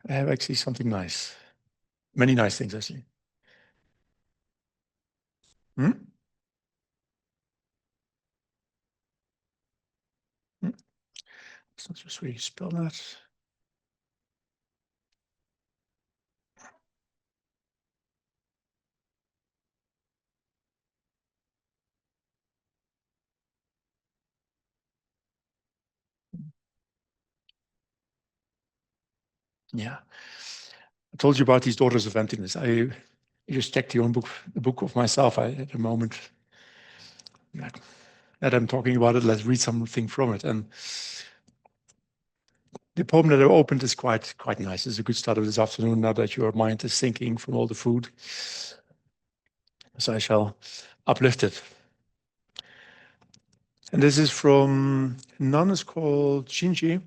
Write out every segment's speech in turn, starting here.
I have actually something nice. Many nice things, actually. Hmm? Hmm? Let's not just really spell that. Yeah. I told you about these daughters of emptiness. I just checked the book of myself at the moment. Like, that I'm talking about it, let's read something from it. And the poem that I opened is quite nice. It's a good start of this afternoon now that your mind is sinking from all the food. So I shall uplift it. And this is from a nun is called Shinji,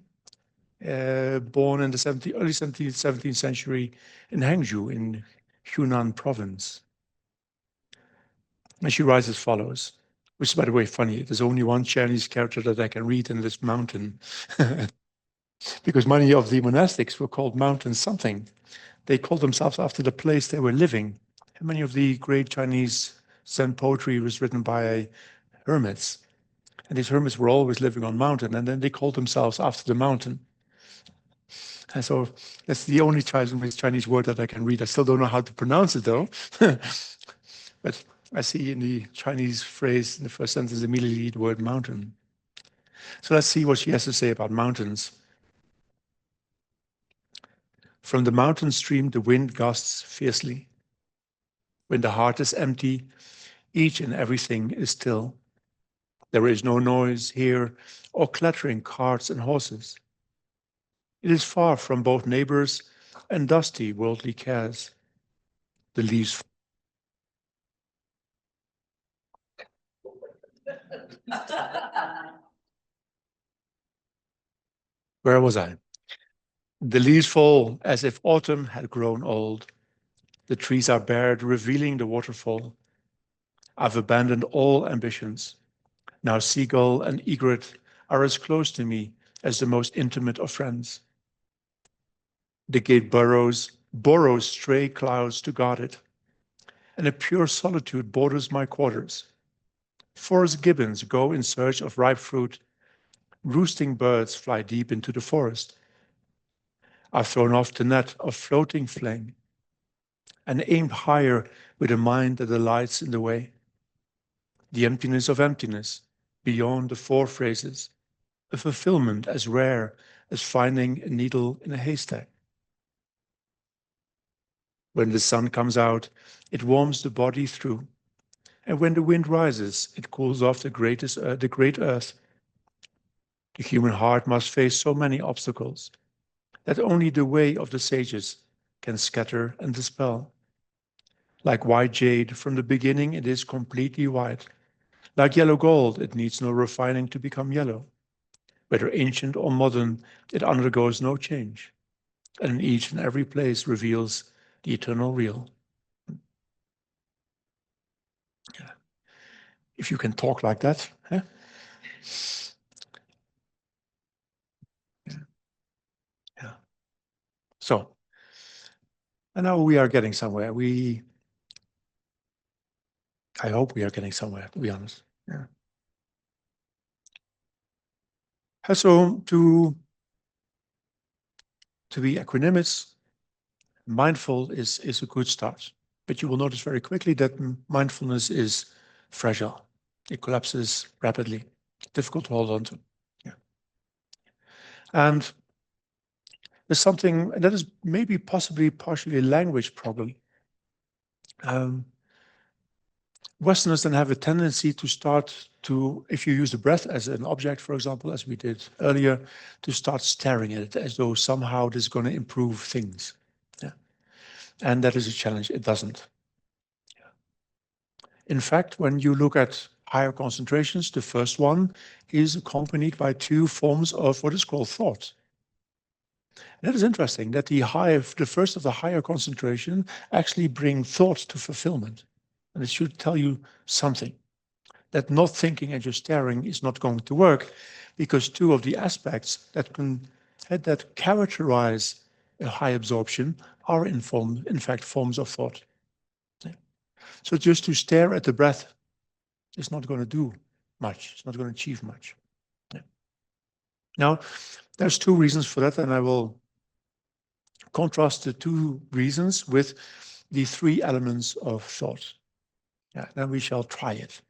born in the early 17th century in Hangzhou in Hunan province. And she writes as follows, which is, by the way, funny. There's only one Chinese character that I can read in this mountain. Because many of the monastics were called mountain something. They called themselves after the place they were living. And many of the great Chinese Zen poetry was written by hermits. And these hermits were always living on mountain, and then they called themselves after the mountain. And so that's the only Chinese word that I can read. I still don't know how to pronounce it, though. But I see in the Chinese phrase, in the first sentence, immediately the word mountain. So let's see what she has to say about mountains. From the mountain stream, the wind gusts fiercely. When the heart is empty, each and everything is still. There is no noise here or clattering carts and horses. It is far from both neighbors and dusty worldly cares. The leaves. Where was I? The leaves fall as if autumn had grown old. The trees are bared, revealing the waterfall. I've abandoned all ambitions. Now seagull and egret are as close to me as the most intimate of friends. The gate borrows stray clouds to guard it, and a pure solitude borders my quarters. Forest gibbons go in search of ripe fruit. Roosting birds fly deep into the forest. I've thrown off the net of floating flame and aimed higher with a mind that delights in the way. The emptiness of emptiness, beyond the four phrases, a fulfillment as rare as finding a needle in a haystack. When the sun comes out, it warms the body through, and when the wind rises, it cools off the great earth. The human heart must face so many obstacles that only the way of the sages can scatter and dispel. Like white jade, from the beginning it is completely white. Like yellow gold, it needs no refining to become yellow. Whether ancient or modern, it undergoes no change, and in each and every place reveals the eternal real. If you can talk like that, eh? Yeah. So, and now we are getting somewhere. I hope we are getting somewhere, to be honest. Yeah. So to be equanimous, mindful is a good start. But you will notice very quickly that mindfulness is fragile. It collapses rapidly, difficult to hold on to. Yeah. And there's something that is maybe possibly partially a language problem. Westerners then have a tendency to start to, if you use the breath as an object, for example, as we did earlier, to start staring at it as though somehow this is going to improve things. Yeah. And that is a challenge. It doesn't. In fact, when you look at higher concentrations, the first one is accompanied by two forms of what is called thought. And that is interesting, that the first of the higher concentration actually bring thought to fulfillment. And it should tell you something. That not thinking and just staring is not going to work, because two of the aspects that characterize a high absorption, are in fact forms of thought. Yeah. So just to stare at the breath is not going to do much. It's not going to achieve much. Yeah. Now, there's two reasons for that, and I will contrast the two reasons with the three elements of thought. Yeah, then we shall try it.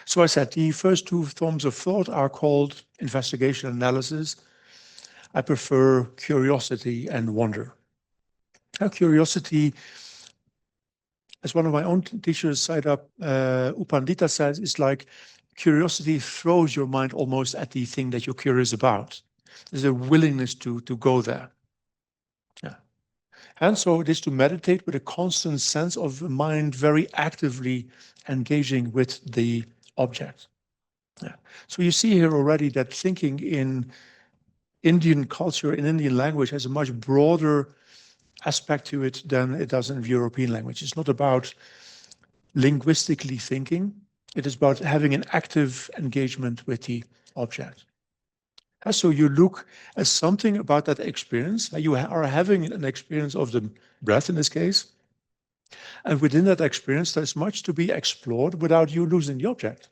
So I said the first two forms of thought are called investigation and analysis. I prefer curiosity and wonder. Now, curiosity, as one of my own teachers, Saidap Upandita says, is like curiosity throws your mind almost at the thing that you're curious about. There's a willingness to go there. Yeah. And so it is to meditate with a constant sense of the mind very actively engaging with the object. Yeah. So you see here already that thinking in Indian culture, in Indian language, has a much broader aspect to it than it does in European language. It's not about linguistically thinking. It is about having an active engagement with the object. And so you look at something about that experience. You are having an experience of the breath in this case. And within that experience, there's much to be explored without you losing the object.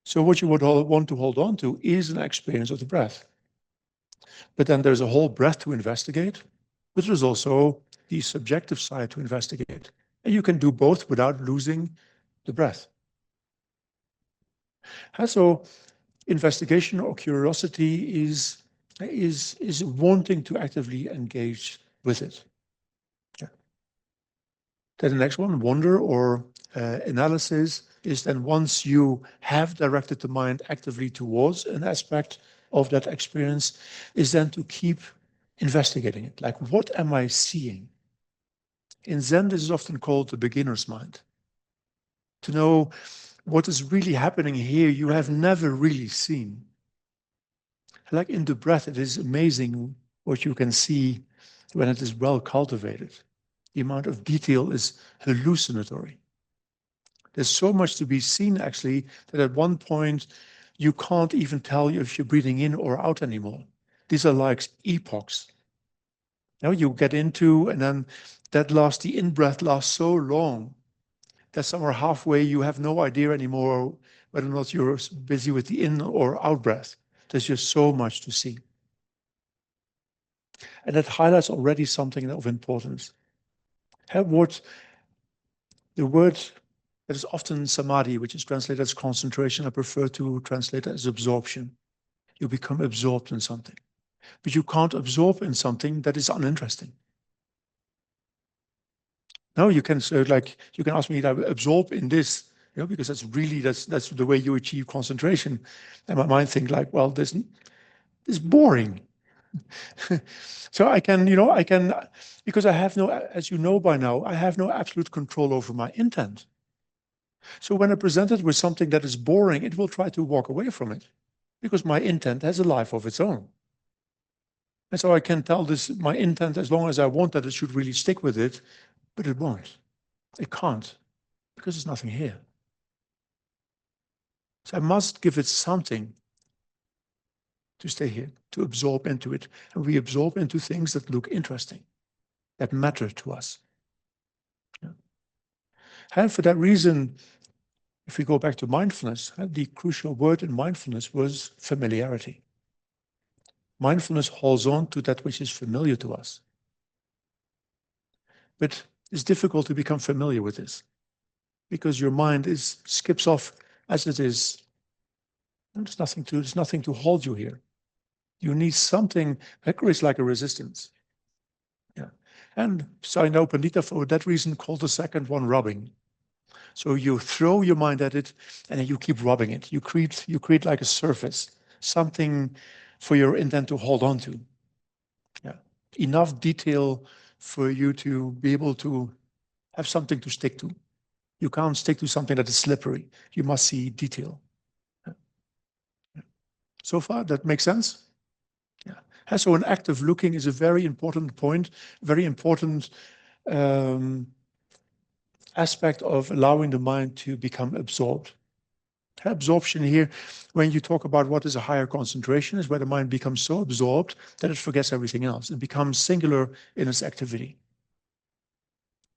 So what you would want to hold on to is an experience of the breath. But then there's a whole breath to investigate, but there's also the subjective side to investigate. And you can do both without losing the breath. And so investigation or curiosity is wanting to actively engage with it. Yeah. Then the next one, wonder or analysis, is then once you have directed the mind actively towards an aspect of that experience, is then to keep investigating it. Like, what am I seeing? In Zen, this is often called the beginner's mind. To know what is really happening here, you have never really seen. Like in the breath, it is amazing what you can see when it is well cultivated. The amount of detail is hallucinatory. There's so much to be seen, actually, that at one point you can't even tell if you're breathing in or out anymore. These are like epochs. Now you get into, and then the in-breath lasts so long that somewhere halfway you have no idea anymore whether or not you're busy with the in or out breath. There's just so much to see. And that highlights already something of importance. The word that is often samadhi, which is translated as concentration, I prefer to translate it as absorption. You become absorbed in something. But you can't absorb in something that is uninteresting. No, you can you can ask me to absorb in this, because that's the way you achieve concentration. And my mind think like, well, this is boring. So I can, because I have no, as you know by now, I have no absolute control over my intent. So when I'm presented with something that is boring, it will try to walk away from it because my intent has a life of its own. And so I can tell my intent, as long as I want that it should really stick with it, but it won't. It can't, because there's nothing here. So I must give it something to stay here, to absorb into it. And we absorb into things that look interesting, that matter to us. Yeah. And for that reason, if we go back to mindfulness, the crucial word in mindfulness was familiarity. Mindfulness holds on to that which is familiar to us. But it's difficult to become familiar with this because your mind skips off as it is. There's nothing to hold you here. You need something that is like a resistance. Yeah. And so I know Pandita for that reason called the second one rubbing. So you throw your mind at it and then you keep rubbing it. You create like a surface, something for your intent to hold on to. Yeah. Enough detail for you to be able to have something to stick to. You can't stick to something that is slippery. You must see detail. Yeah. So far, that makes sense? Yeah. And so an active looking is a very important point, very important aspect of allowing the mind to become absorbed. Absorption here, when you talk about what is a higher concentration, is where the mind becomes so absorbed that it forgets everything else. It becomes singular in its activity.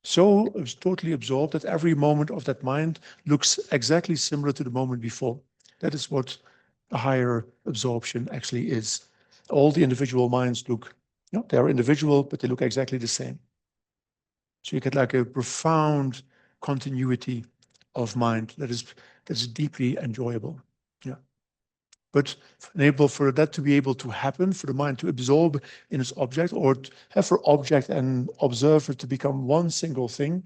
So it's totally absorbed that every moment of that mind looks exactly similar to the moment before. That is what a higher absorption actually is. All the individual minds look, they are individual, but they look exactly the same. So you get like a profound continuity of mind that is deeply enjoyable. Yeah. But enable for that to be able to happen, for the mind to absorb in its object, or have for object and observer to become one single thing,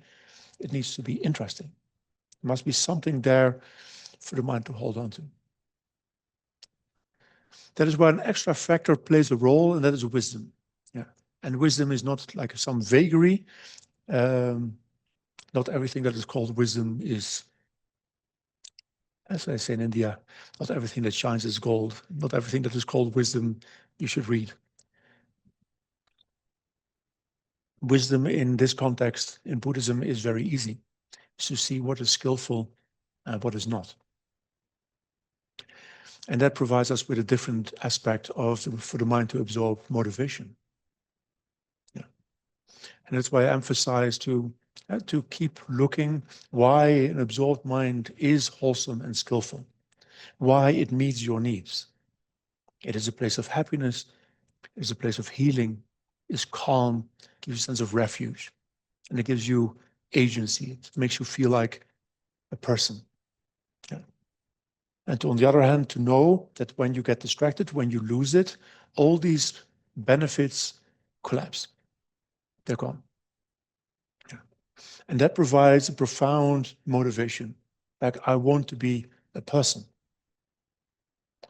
it needs to be interesting. There must be something there for the mind to hold on to. That is where an extra factor plays a role, and that is wisdom. Yeah. And wisdom is not like some vagary. Not everything that is called wisdom is, as I say in India, not everything that shines is gold. Not everything that is called wisdom you should read. Wisdom in this context, in Buddhism, is very easy. It's to see what is skillful and what is not. And that provides us with a different aspect for the mind to absorb motivation. Yeah. And that's why I emphasize to keep looking why an absorbed mind is wholesome and skillful, why it meets your needs. It is a place of happiness, it is a place of healing, is calm, gives you a sense of refuge, and it gives you agency. It makes you feel like a person. Yeah. And on the other hand, to know that when you get distracted, when you lose it, all these benefits collapse. They're gone. Yeah. And that provides a profound motivation. Like, I want to be a person.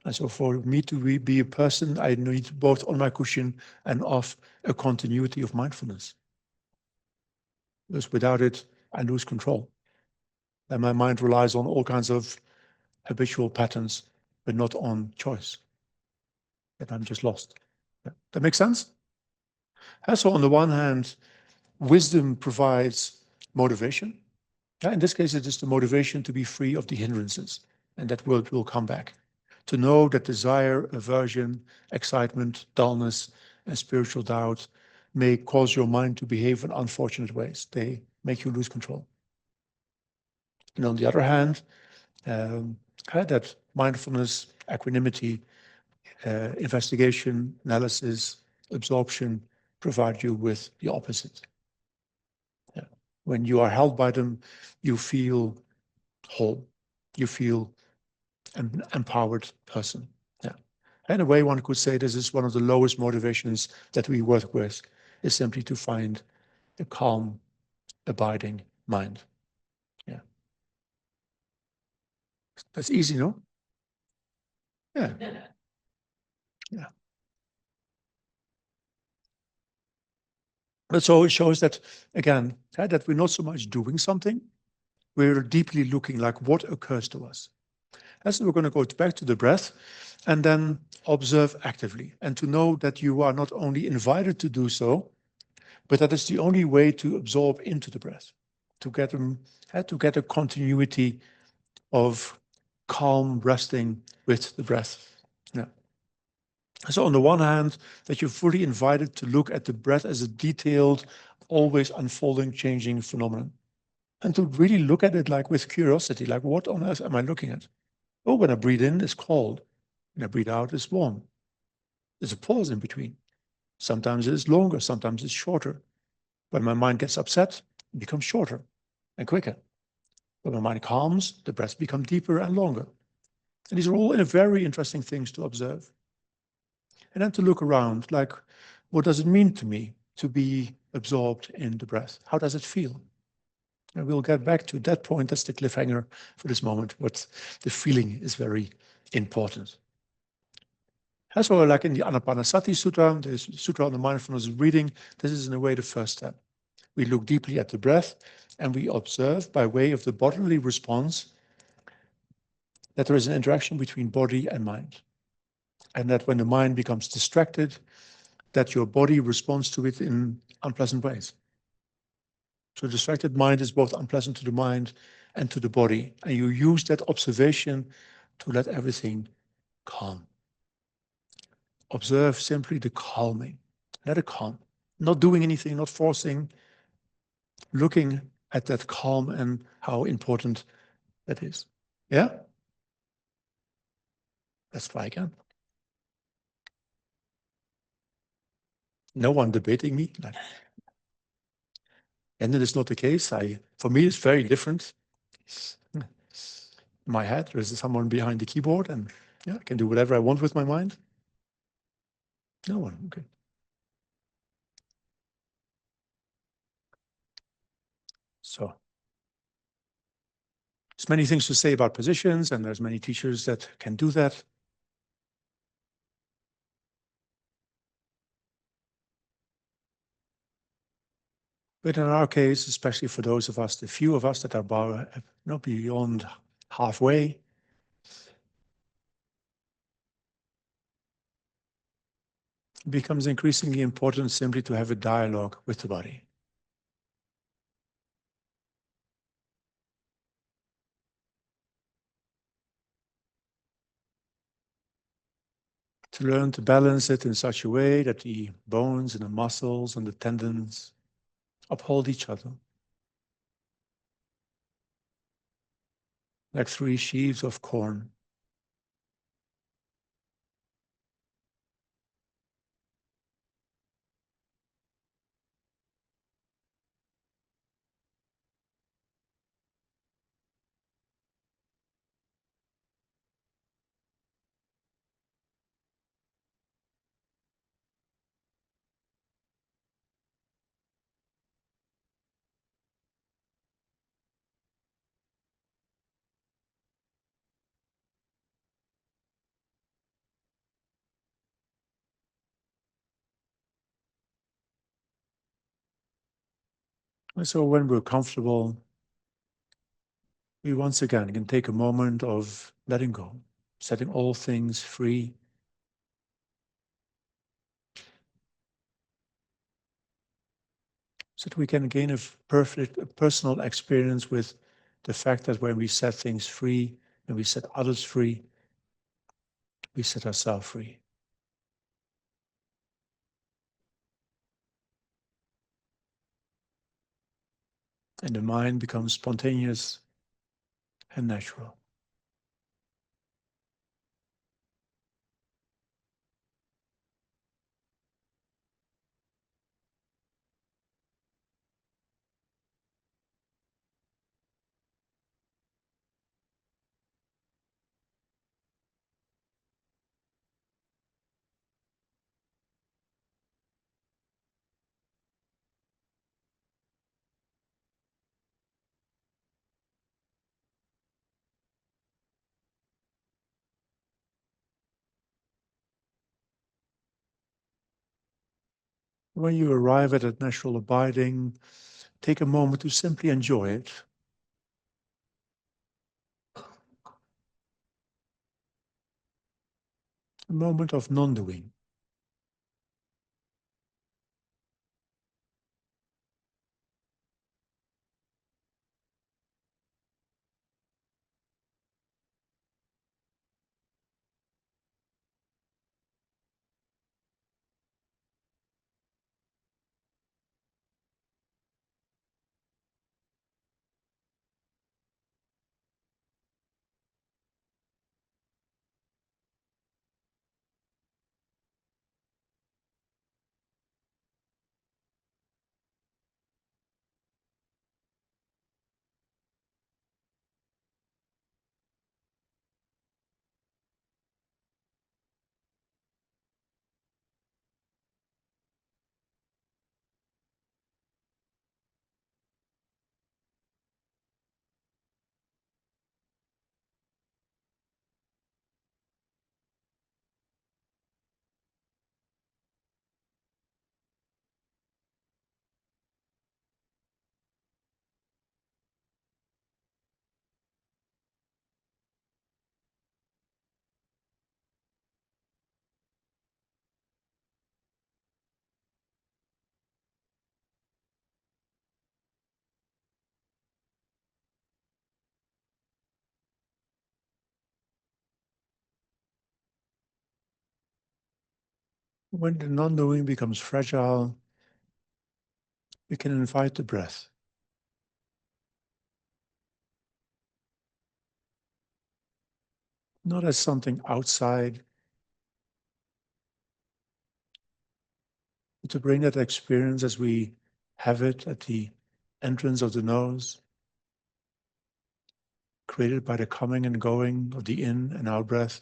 And so for me to be a person, I need both on my cushion and off a continuity of mindfulness. Because without it, I lose control. And my mind relies on all kinds of habitual patterns, but not on choice. And I'm just lost. Yeah. That makes sense? And so on the one hand, wisdom provides motivation. Yeah, in this case, it is the motivation to be free of the hindrances, and that will come back. To know that desire, aversion, excitement, dullness, and spiritual doubt may cause your mind to behave in unfortunate ways. They make you lose control. And on the other hand, that mindfulness, equanimity, investigation, analysis, absorption provide you with the opposite. Yeah. When you are held by them, you feel whole. You feel an empowered person. Yeah. In a way, one could say this is one of the lowest motivations that we work with, is simply to find a calm, abiding mind. Yeah. That's easy, no? Yeah. Yeah. But so it shows that, again, that we're not so much doing something, we're deeply looking like what occurs to us. And so we're going to go back to the breath and then observe actively, and to know that you are not only invited to do so, but that is the only way to absorb into the breath, to get a continuity of calm resting with the breath. Yeah. So on the one hand, that you're fully invited to look at the breath as a detailed, always unfolding, changing phenomenon. And to really look at it like with curiosity, like what on earth am I looking at? Oh, when I breathe in, it's cold. When I breathe out, it's warm. There's a pause in between. Sometimes it's longer, sometimes it's shorter. When my mind gets upset, it becomes shorter and quicker. When my mind calms, the breaths become deeper and longer. And these are all very interesting things to observe. And then to look around, like, what does it mean to me to be absorbed in the breath? How does it feel? And we'll get back to that point. That's the cliffhanger for this moment. What the feeling is very important. And so, like in the Anapanasati Sutta, the Sutra on the mindfulness of breathing, this is in a way the first step. We look deeply at the breath and we observe by way of the bodily response that there is an interaction between body and mind. And that when the mind becomes distracted, that your body responds to it in unpleasant ways. So distracted mind is both unpleasant to the mind and to the body. And you use that observation to let everything calm. Observe simply the calming. Let it calm. Not doing anything, not forcing, looking at that calm and how important that is. Yeah? Let's try again. No one debating me. And that is not the case. For me, it's very different. In my head, there is someone behind the keyboard, and yeah, I can do whatever I want with my mind. No one. Okay. So there's many things to say about positions, and there's many teachers that can do that. But in our case, especially for those of us, the few of us that are not beyond halfway, it becomes increasingly important simply to have a dialogue with the body. To learn to balance it in such a way that the bones and the muscles and the tendons uphold each other. Like three sheaves of corn. And so when we're comfortable, we once again can take a moment of letting go, setting all things free. So that we can gain a perfect personal experience with the fact that when we set things free and we set others free, we set ourselves free. And the mind becomes spontaneous and natural. When you arrive at that natural abiding, take a moment to simply enjoy it. A moment of non-doing. When the non-doing becomes fragile, we can invite the breath. Not as something outside, but to bring that experience as we have it at the entrance of the nose, created by the coming and going of the in and out breath,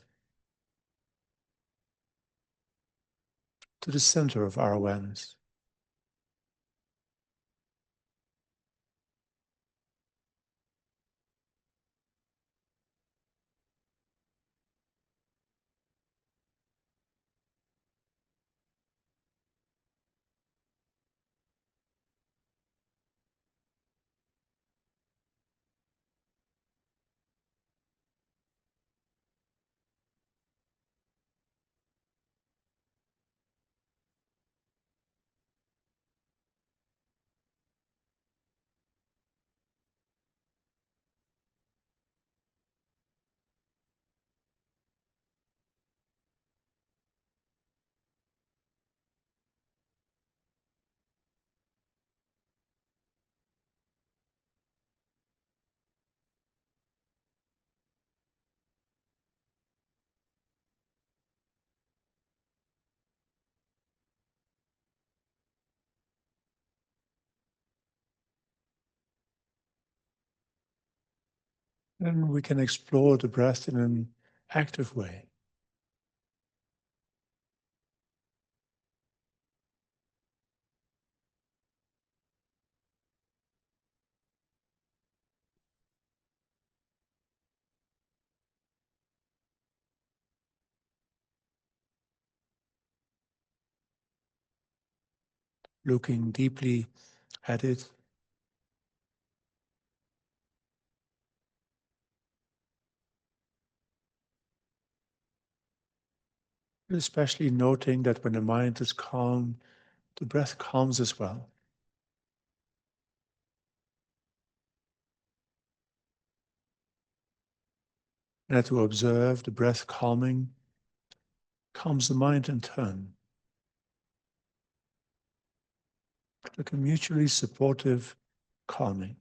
to the center of our awareness. And we can explore the breath in an active way. Looking deeply at it, especially noting that when the mind is calm, the breath calms as well. And to observe the breath calming calms the mind in turn, like a mutually supportive calming.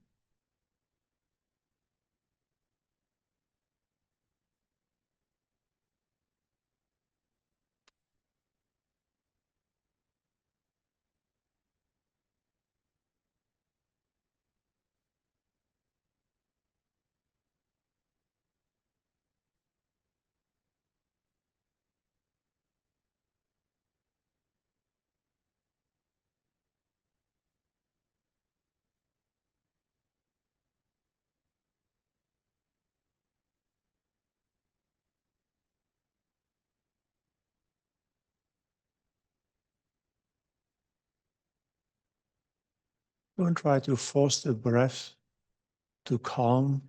Don't try to force the breath to calm.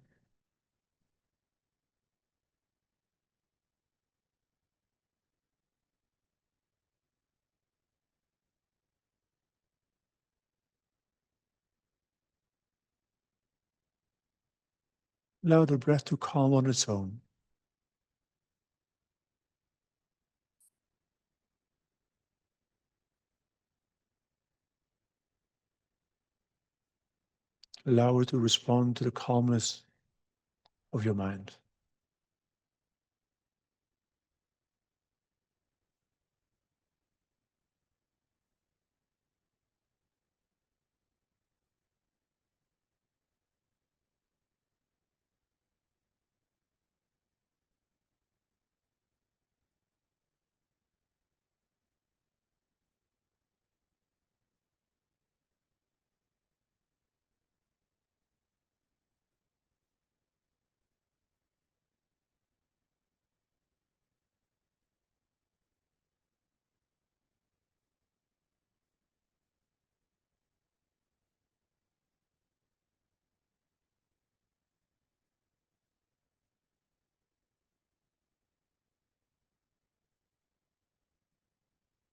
Allow the breath to calm on its own. Allow it to respond to the calmness of your mind.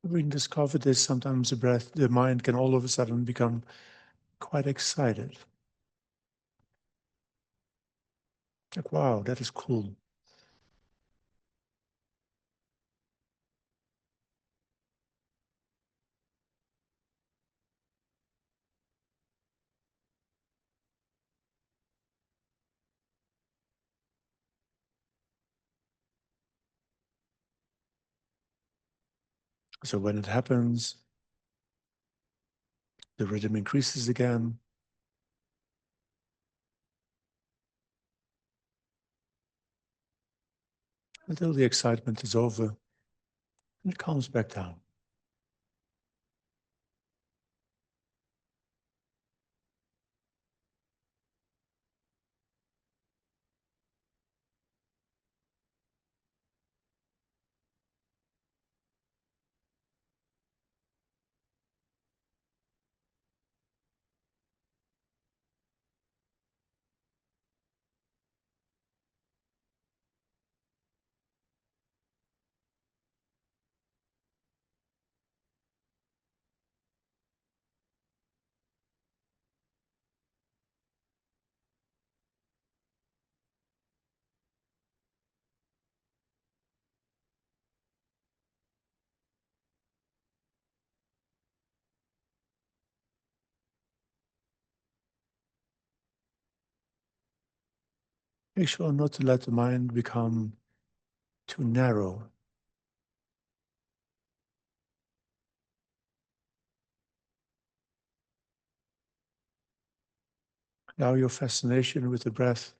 We discover this sometimes the mind can all of a sudden become quite excited. Like, wow, that is cool. So when it happens, the rhythm increases again. Until the excitement is over and it calms back down. Make sure not to let the mind become too narrow. Allow your fascination with the breath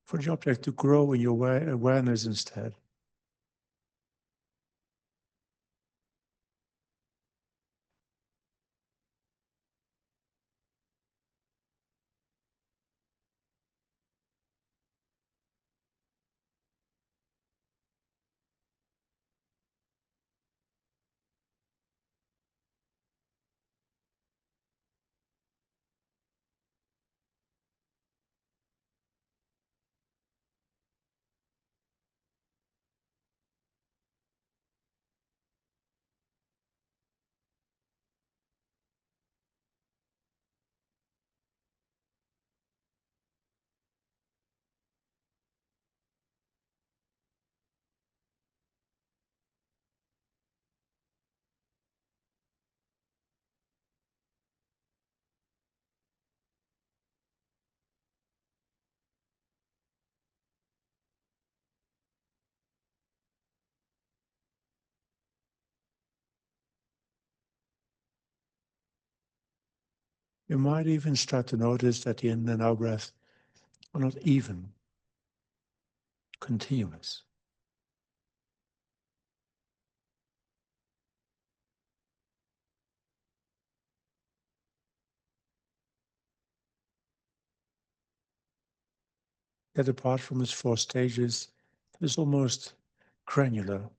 for the object to grow in your awareness instead. You might even start to notice that the in and out breath are not even, continuous. That apart from its four stages, it is almost granular.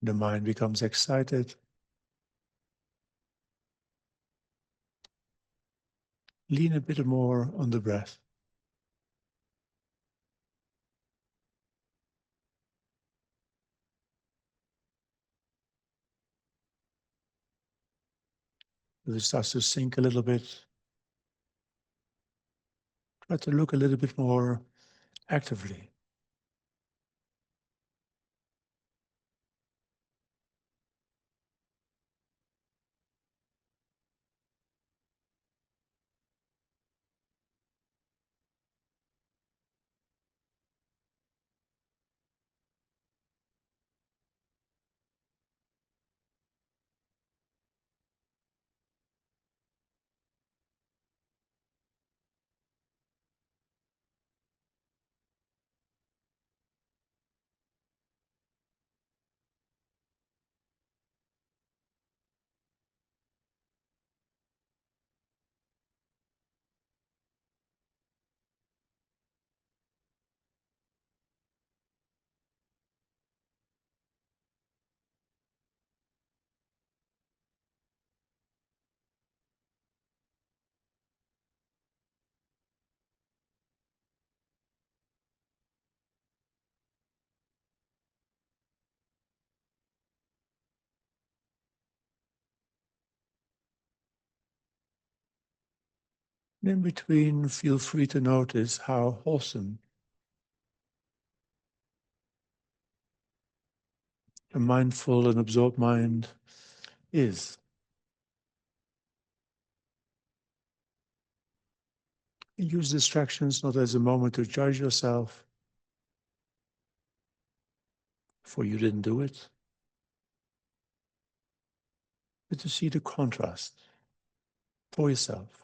The mind becomes excited. Lean a bit more on the breath. If it starts to sink a little bit, try to look a little bit more actively. In between, feel free to notice how wholesome a mindful and absorbed mind is. And use distractions not as a moment to judge yourself, for you didn't do it, but to see the contrast for yourself.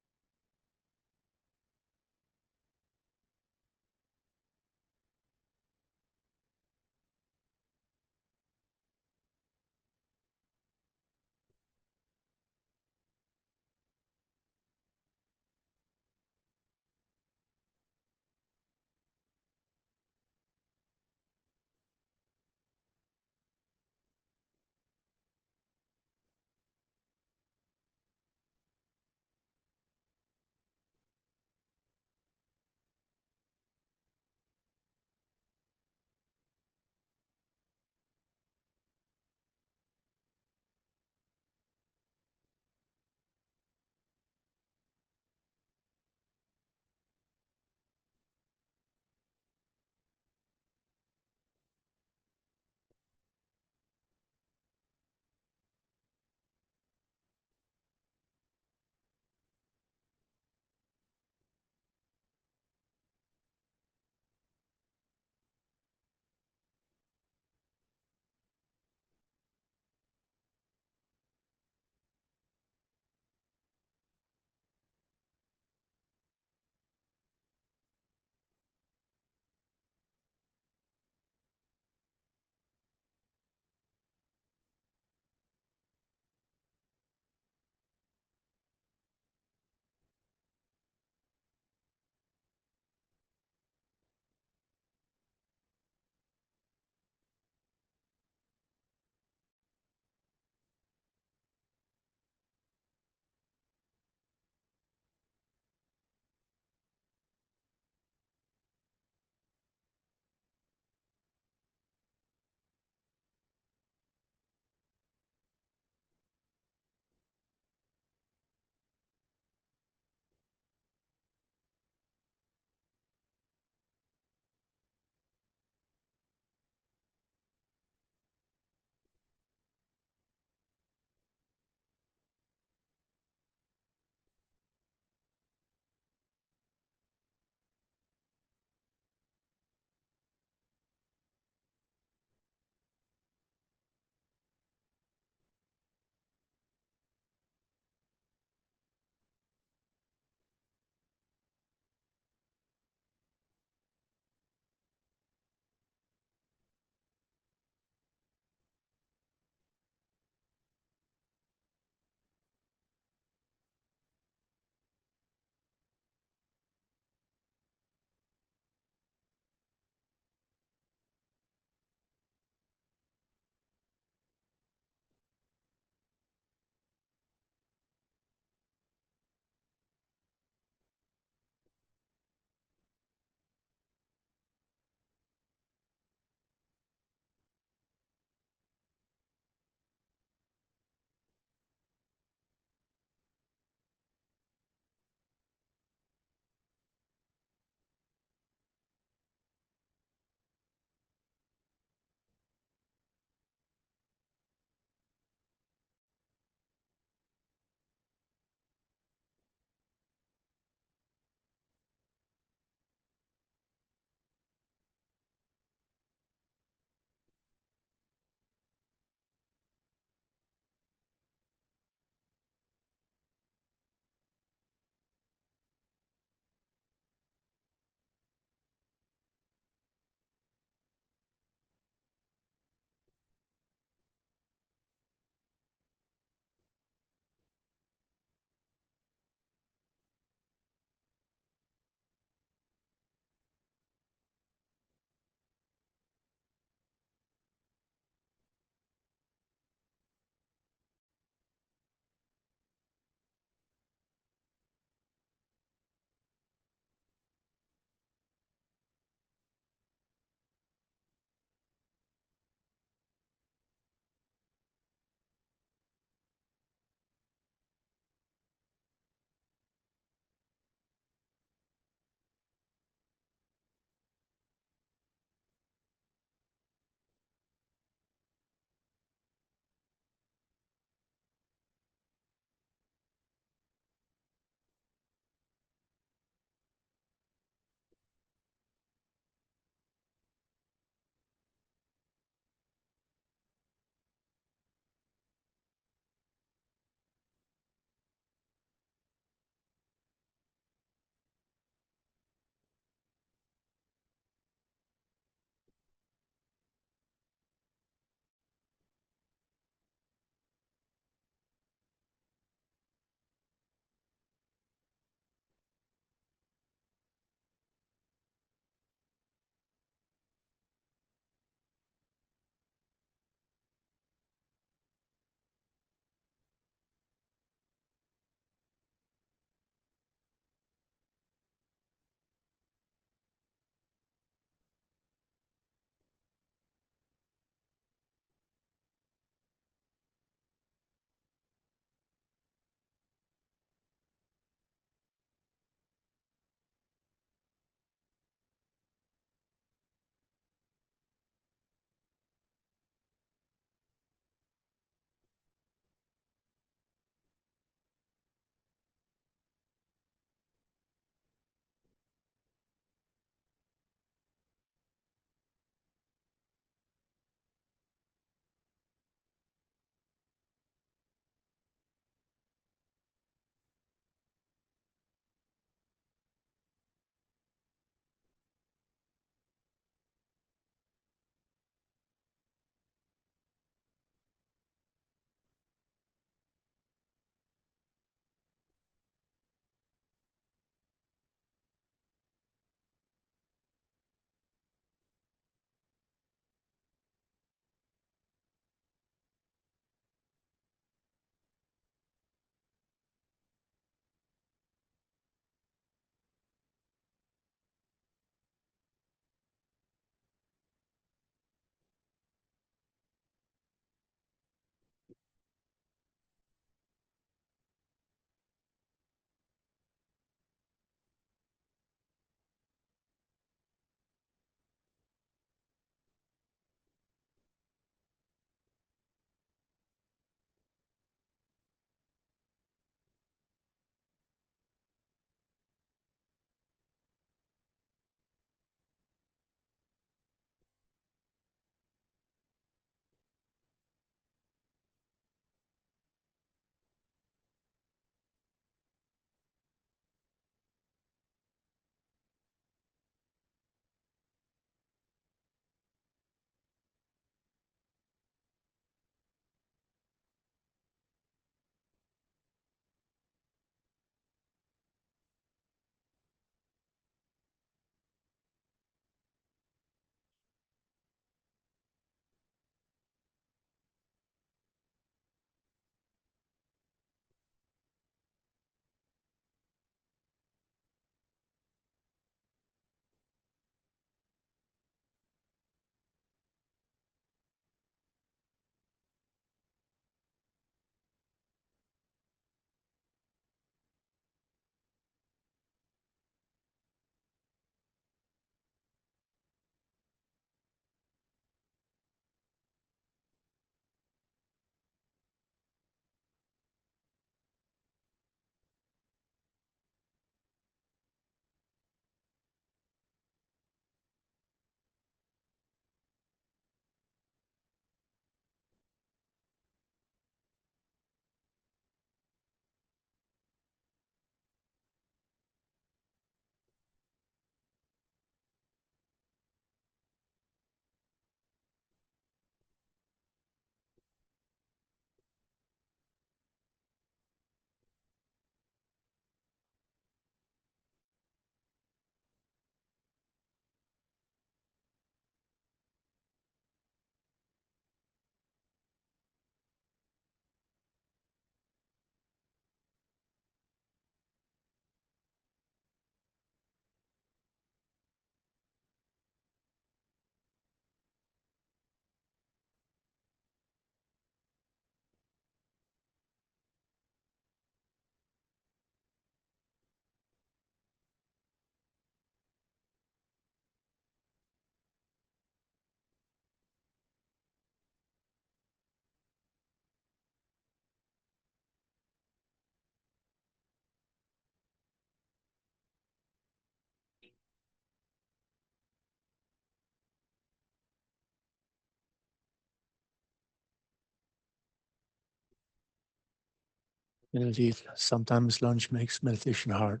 Indeed, sometimes lunch makes meditation hard.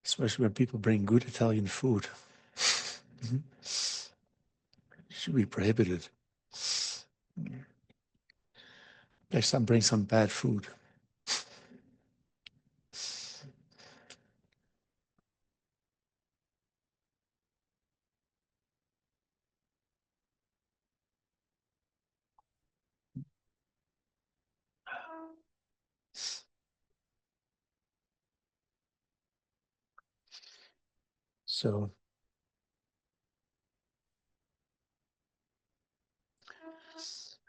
Especially when people bring good Italian food. Should be prohibited. Next time, bring some bad food. So,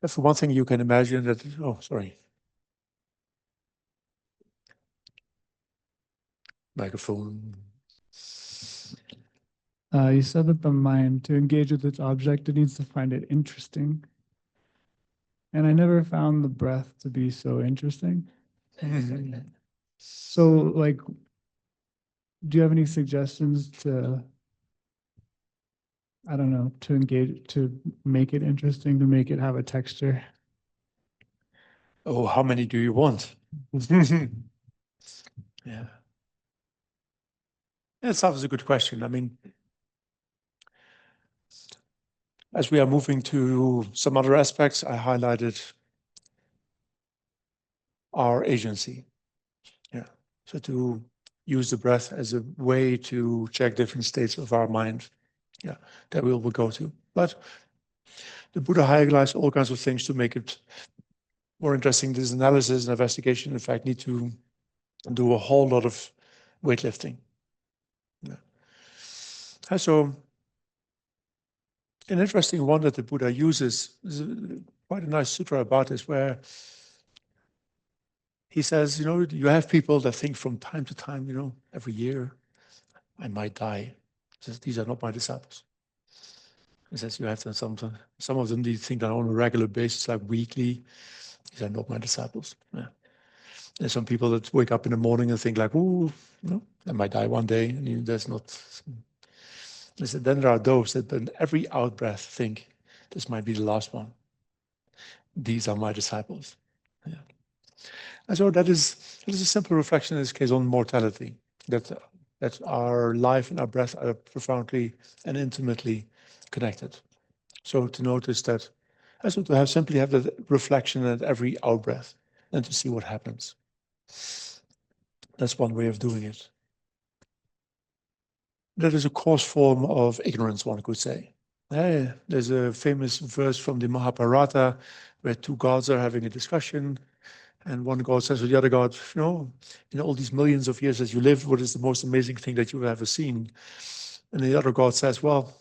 for one thing, you can imagine that. Oh, sorry. Microphone. You said that the mind, to engage with its object, it needs to find it interesting. And I never found the breath to be so interesting. So, like, do you have any suggestions to, I don't know, to engage, to make it interesting, to make it have a texture? Oh, how many do you want? Yeah. That's always a good question. I mean, as we are moving to some other aspects, I highlighted our agency. Yeah. So to use the breath as a way to check different states of our mind. Yeah, that we will go to. But the Buddha highlights all kinds of things to make it more interesting. This analysis and investigation, in fact, need to do a whole lot of weightlifting. Yeah. And so an interesting one that the Buddha uses is quite a nice sutra about this, where he says, you have people that think from time to time, every year, I might die. He says, these are not my disciples. He says, you have to, some of them they think that on a regular basis, like weekly. These are not my disciples. Yeah. There's some people that wake up in the morning and think like, ooh, I might die one day. And that's not. Then there are those that in every out breath think, this might be the last one. These are my disciples. Yeah. And so that is a simple reflection in this case on mortality, that our life and our breath are profoundly and intimately connected. So to notice that, and so to simply have that reflection at every out breath and to see what happens. That's one way of doing it. That is a coarse form of ignorance, one could say. There's a famous verse from the Mahabharata where two gods are having a discussion, and one god says to the other god, in all these millions of years that you lived, what is the most amazing thing that you've ever seen? And the other god says, well,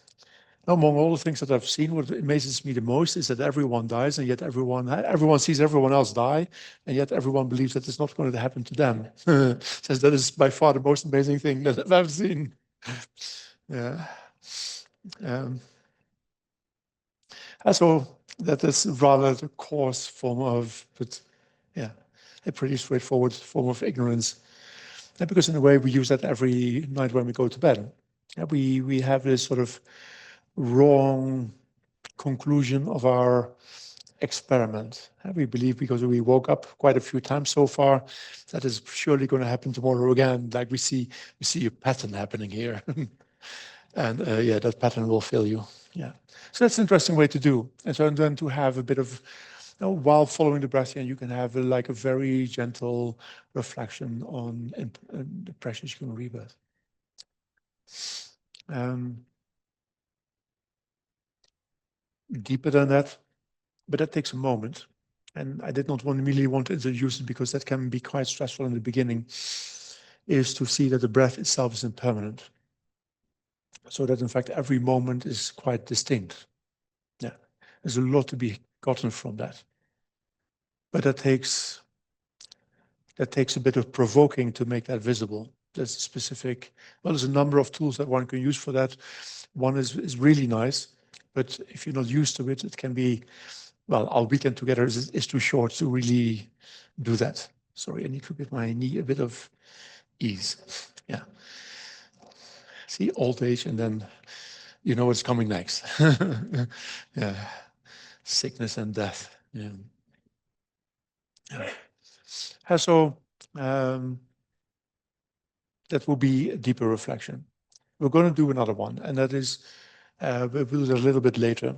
among all the things that I've seen, what amazes me the most is that everyone dies, and yet everyone sees everyone else die, and yet everyone believes that it's not going to happen to them. Says that is by far the most amazing thing that I've ever seen. Yeah. So that is rather the coarse form of, but yeah, a pretty straightforward form of ignorance. And because in a way we use that every night when we go to bed. We have this sort of wrong conclusion of our experiment. We believe because we woke up quite a few times so far, that is surely going to happen tomorrow again. Like we see a pattern happening here. And that pattern will fill you. Yeah. So that's an interesting way to do. And so then to have a bit of, while following the breath, you can have like a very gentle reflection on the precious human rebirth. Deeper than that, but that takes a moment. And I did not immediately want to introduce it because that can be quite stressful in the beginning, is to see that the breath itself is impermanent. So that in fact every moment is quite distinct. Yeah, there's a lot to be gotten from that. But that takes a bit of provoking to make that visible. There's a specific, there's a number of tools that one can use for that. One is really nice, but if you're not used to it, it can be, our weekend together is too short to really do that. Sorry, I need to give my knee a bit of ease. Yeah. See, old age, and then you know what's coming next. Yeah. sickness and death. Yeah. So that will be a deeper reflection. We're going to do another one, and that is, we'll do it a little bit later,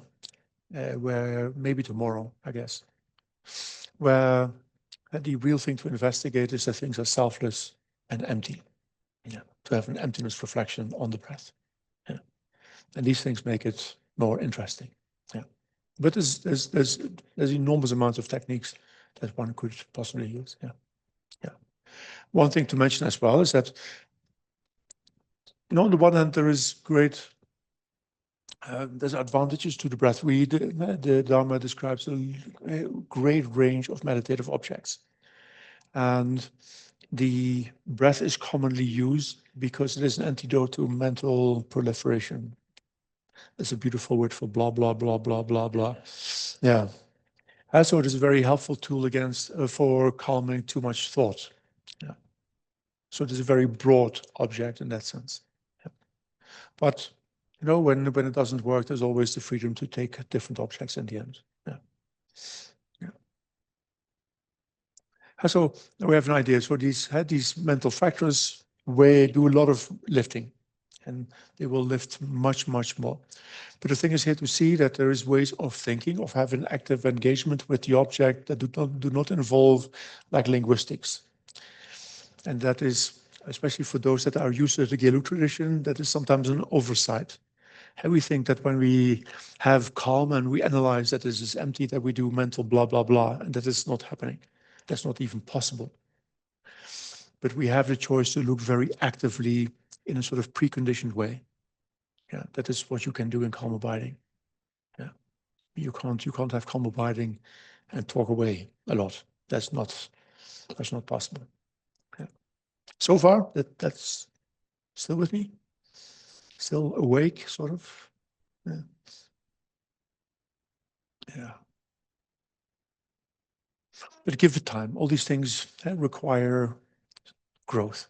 where maybe tomorrow, I guess, where the real thing to investigate is that things are selfless and empty. Yeah, to have an emptiness reflection on the breath. Yeah, and these things make it more interesting. Yeah, but there's enormous amounts of techniques that one could possibly use. Yeah, yeah. One thing to mention as well is that, on the one hand, there is there's advantages to the breath. The Dharma describes a great range of meditative objects. And the breath is commonly used because it is an antidote to mental proliferation. It's a beautiful word for blah, blah, blah, blah, blah, blah. Yeah. Also, it is a very helpful tool for calming too much thought. Yeah. So it is a very broad object in that sense. Yeah. But when it doesn't work, there's always the freedom to take different objects in the end. Yeah. Yeah. So we have an idea. So these mental factors do a lot of lifting, and they will lift much, much more. But the thing is here to see that there is ways of thinking, of having active engagement with the object that do not involve like linguistics. And that is, especially for those that are used to the Gelug tradition, that is sometimes an oversight. And we think that when we have calm and we analyze that this is empty, that we do mental blah, blah, blah, and that is not happening. That's not even possible. But we have the choice to look very actively in a sort of preconditioned way. Yeah, that is what you can do in calm abiding. Yeah, you can't have calm abiding and talk away a lot. That's not possible. Yeah. So far, that's still with me, still awake, sort of. Yeah. Yeah. But give it time. All these things require growth.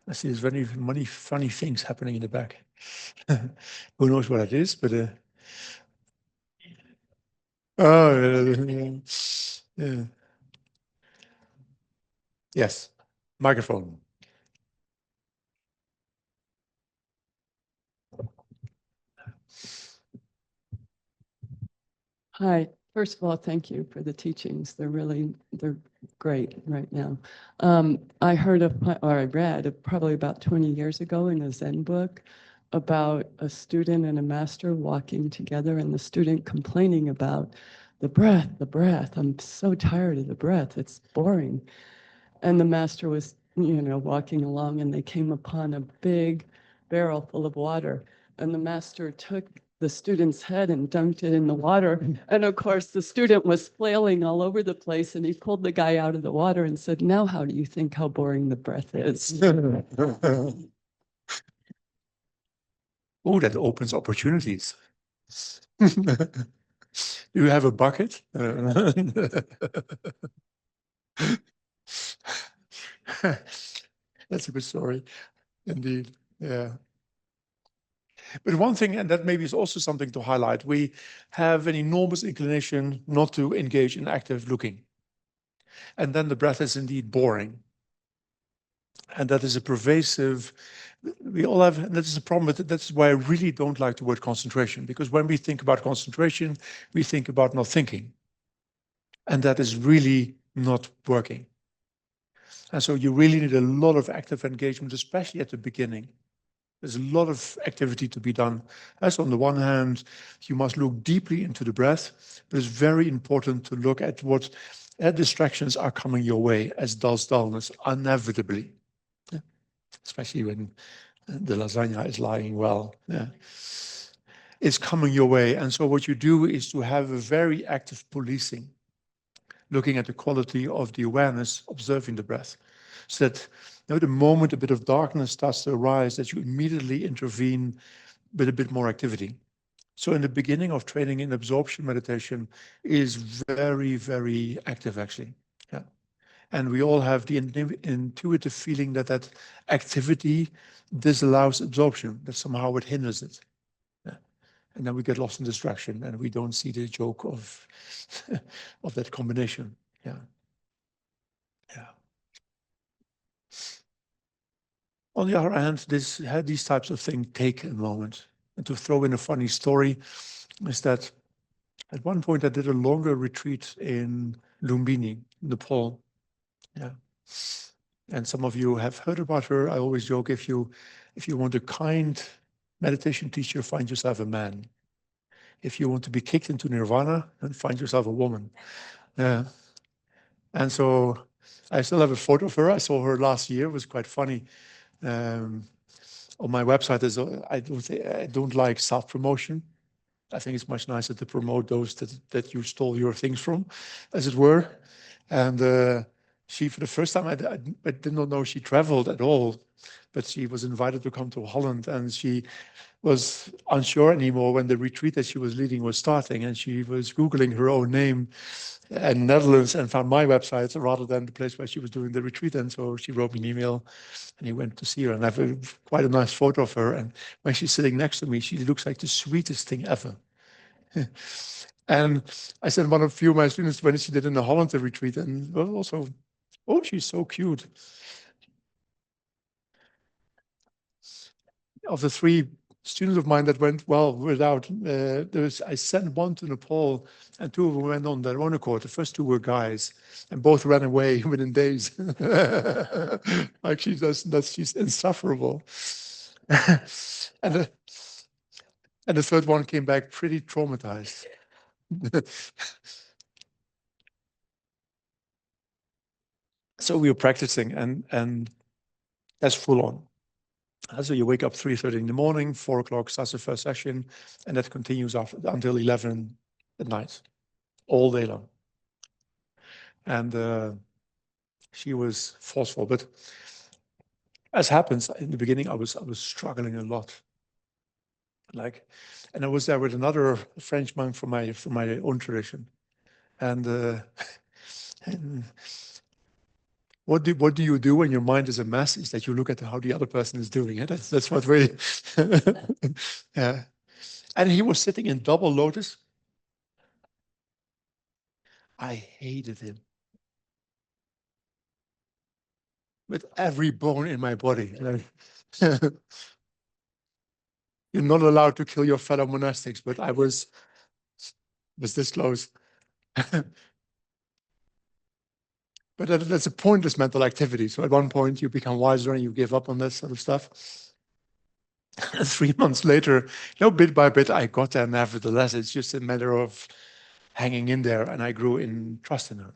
I see there's many funny things happening in the back. Who knows what it is? But oh, yeah. Yes, microphone. Hi. First of all, thank you for the teachings. They're great right now. I read probably about 20 years ago in a Zen book about a student and a master walking together, and the student complaining about the breath, the breath. I'm so tired of the breath. It's boring. And the master was, walking along, and they came upon a big barrel full of water. And the master took the student's head and dunked it in the water. And of course, the student was flailing all over the place, and he pulled the guy out of the water and said, "Now, how do you think how boring the breath is?" Oh, that opens opportunities. Do you have a bucket? That's a good story, indeed. Yeah. But one thing, and that maybe is also something to highlight, we have an enormous inclination not to engage in active looking. And then the breath is indeed boring. And that is a pervasive, we all have, and that is a problem with it. That's why I really don't like the word concentration, because when we think about concentration, we think about not thinking. And that is really not working. And so you really need a lot of active engagement, especially at the beginning. There's a lot of activity to be done. As on the one hand, you must look deeply into the breath, but it's very important to look at what distractions are coming your way, as does dullness, inevitably. Yeah. Especially when the lasagna is lying well. Yeah. It's coming your way. And so what you do is to have a very active policing, looking at the quality of the awareness, observing the breath. So that the moment a bit of darkness starts to arise, that you immediately intervene with a bit more activity. So in the beginning of training in absorption meditation is very, very active, actually. Yeah. And we all have the intuitive feeling that activity disallows absorption, that somehow it hinders it. Yeah. And then we get lost in distraction and we don't see the joke of, of that combination. Yeah. Yeah. On the other hand, these types of things take a moment. And to throw in a funny story is that at one point I did a longer retreat in Lumbini, Nepal. Yeah. And some of you have heard about her. I always joke, if you want a kind meditation teacher, find yourself a man. If you want to be kicked into nirvana, then find yourself a woman. Yeah. And so I still have a photo of her. I saw her last year. It was quite funny. On my website, I don't like self-promotion. I think it's much nicer to promote those that you stole your things from, as it were. And she, for the first time, I did not know she traveled at all, but she was invited to come to Holland, and she was unsure anymore when the retreat that she was leading was starting, and she was Googling her own name in Netherlands and found my website rather than the place where she was doing the retreat. And so she wrote me an email, and he went to see her, and I have quite a nice photo of her. And when she's sitting next to me, she looks like the sweetest thing ever. And I said one of few of my students when she did in the Holland retreat, and also, oh, she's so cute. Of the three students of mine that went well without, I sent one to Nepal, and two of them went on their own accord. The first two were guys, and both ran away within days. Like she's insufferable. and the third one came back pretty traumatized. So we were practicing, and that's full on. So you wake up 3:30 in the morning, 4 o'clock starts the first session, and that continues until 11 at night, all day long. And she was forceful, but as happens in the beginning, I was struggling a lot. And I was there with another French monk from my own tradition, and and what do you do when your mind is a mess? Is that you look at how the other person is doing it. That's what really, yeah. And he was sitting in double lotus. I hated him with every bone in my body. You're not allowed to kill your fellow monastics, but I was this close. But that's a pointless mental activity. So at one point you become wiser and you give up on this sort of stuff. 3 months later, bit by bit, I got there nevertheless. It's just a matter of hanging in there, and I grew in trust in her.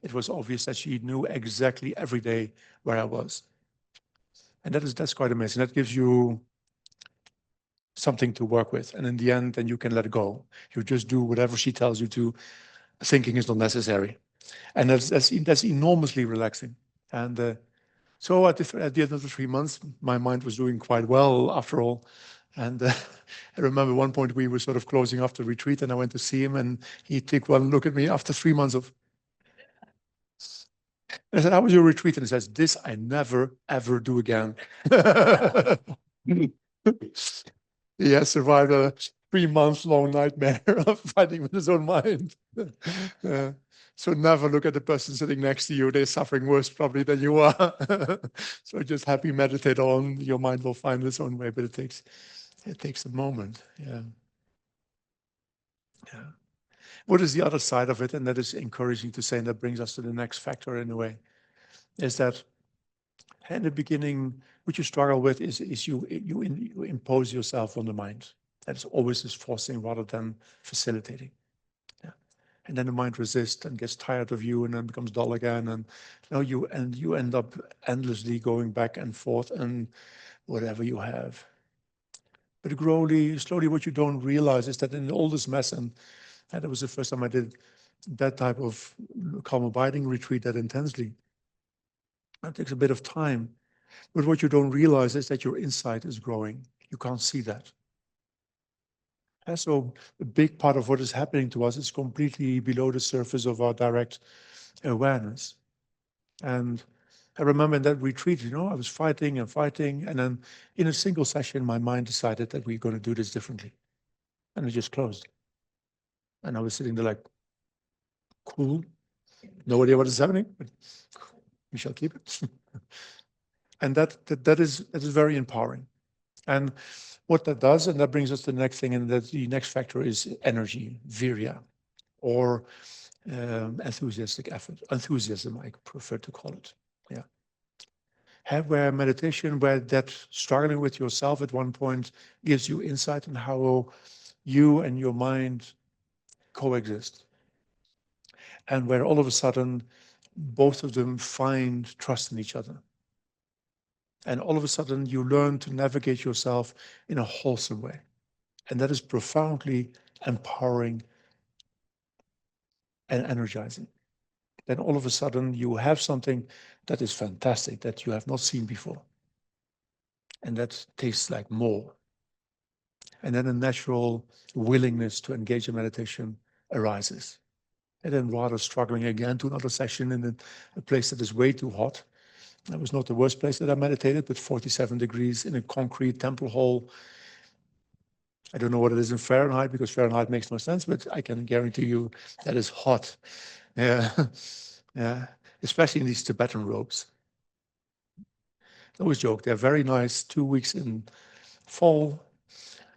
It was obvious that she knew exactly every day where I was. And that's quite amazing. That gives you something to work with. And in the end, then you can let go. You just do whatever she tells you to. Thinking is not necessary. And that's enormously relaxing. And so at the end of the 3 months, my mind was doing quite well after all. And I remember one point we were sort of closing off the retreat, and I went to see him, and he took one look at me after 3 months of. I said, "How was your retreat?" And he says, "This I never ever do again." He has survived a 3-month-long nightmare of fighting with his own mind. So never look at the person sitting next to you. They're suffering worse probably than you are. So just happy meditate on. Your mind will find its own way, but it takes a moment. Yeah. Yeah. What is the other side of it? And that is encouraging to say, and that brings us to the next factor in a way, is that in the beginning, what you struggle with is you impose yourself on the mind. That's always this forcing rather than facilitating. Yeah. And then the mind resists and gets tired of you and then becomes dull again. And you end up endlessly going back and forth and whatever you have. But slowly, what you don't realize is that in all this mess, and that was the first time I did that type of calm abiding retreat that intensely. It takes a bit of time. But what you don't realize is that your insight is growing. You can't see that. And so a big part of what is happening to us is completely below the surface of our direct awareness. And I remember in that retreat, I was fighting and fighting. And then in a single session, my mind decided that we're going to do this differently. And it just closed. And I was sitting there like, cool, no idea what is happening, but we shall keep it. And that is very empowering. And what that does, and that brings us to the next thing, and that the next factor is energy, virya, or enthusiastic effort, enthusiasm, I prefer to call it. Yeah. Where meditation, where that struggling with yourself at one point gives you insight on how you and your mind coexist. And where all of a sudden, both of them find trust in each other. And all of a sudden, you learn to navigate yourself in a wholesome way. And that is profoundly empowering and energizing. Then all of a sudden, you have something that is fantastic that you have not seen before. And that tastes like more. And then a natural willingness to engage in meditation arises. And then rather struggling again to another session in a place that is way too hot. That was not the worst place that I meditated, but 47 degrees in a concrete temple hall. I don't know what it is in Fahrenheit, because Fahrenheit makes no sense, but I can guarantee you that is hot. Yeah, yeah, especially in these Tibetan robes. I always joke, they're very nice 2 weeks in fall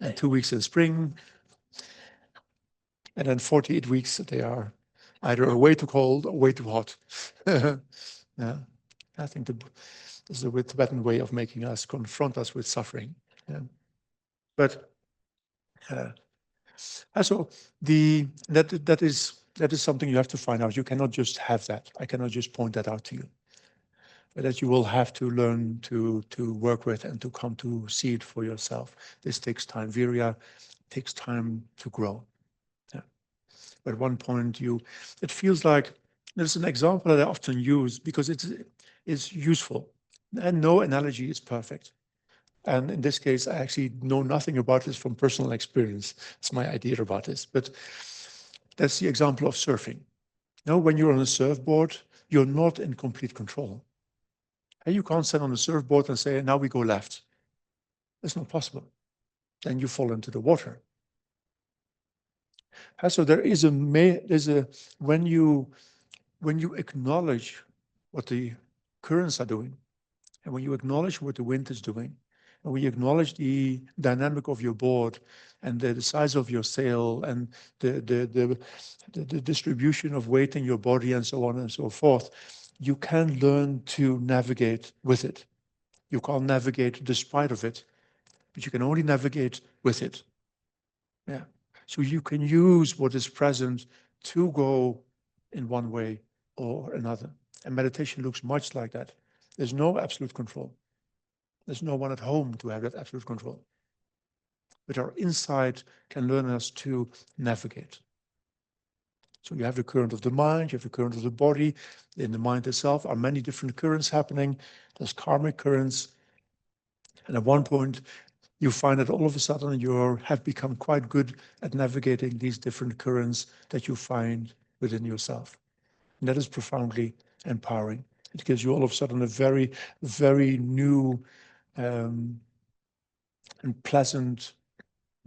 and 2 weeks in spring. And then 48 weeks, they are either way too cold or way too hot. Yeah, I think this is the Tibetan way of making us confront us with suffering. Yeah. But so that is something you have to find out. You cannot just have that. I cannot just point that out to you. But that you will have to learn to work with and to come to see it for yourself. This takes time. Virya takes time to grow. Yeah. But at one point, it feels like there's an example that I often use because it's useful, and no analogy is perfect. And in this case, I actually know nothing about this from personal experience. It's my idea about this. But that's the example of surfing. Now, when you're on a surfboard, you're not in complete control. And you can't stand on a surfboard and say, now we go left. That's not possible. Then you fall into the water. And so there's a when you acknowledge what the currents are doing, and when you acknowledge what the wind is doing, and when you acknowledge the dynamic of your board and the size of your sail and the distribution of weight in your body and so on and so forth, you can learn to navigate with it. You can't navigate despite of it, but you can only navigate with it. Yeah. So you can use what is present to go in one way or another. And meditation looks much like that. There's no absolute control. There's no one at home to have that absolute control. But our insight can learn us to navigate. So you have the current of the mind, you have the current of the body. In the mind itself are many different currents happening. There's karmic currents. And at one point, you find that all of a sudden you have become quite good at navigating these different currents that you find within yourself. And that is profoundly empowering. It gives you all of a sudden a very, very new and pleasant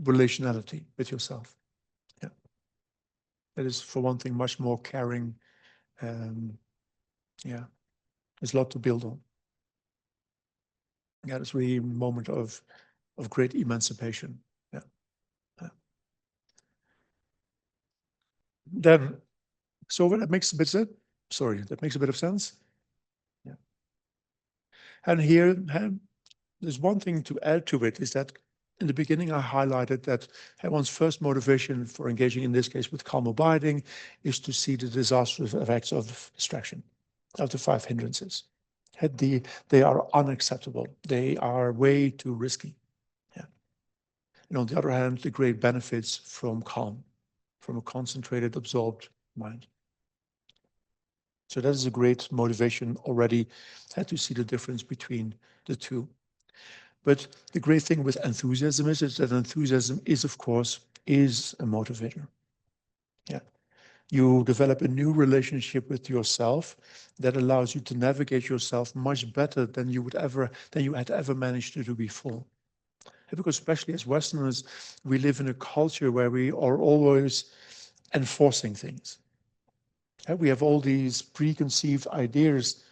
relationality with yourself. Yeah. That is, for one thing, much more caring. Yeah, there's a lot to build on. Yeah, it's really a moment of great emancipation. Yeah. Then, so that makes a bit of that makes a bit of sense. Yeah. And here, there's one thing to add to it, is that in the beginning I highlighted that one's first motivation for engaging, in this case with calm abiding, is to see the disastrous effects of distraction, of the 5 hindrances. They are unacceptable. They are way too risky. Yeah. And on the other hand, the great benefits from calm, from a concentrated, absorbed mind. So that is a great motivation already, to see the difference between the two. But the great thing with enthusiasm is that enthusiasm is, of course, is a motivator. Yeah. You develop a new relationship with yourself that allows you to navigate yourself much better than you had ever managed to do before. Because especially as Westerners, we live in a culture where we are always enforcing things. We have all these preconceived ideas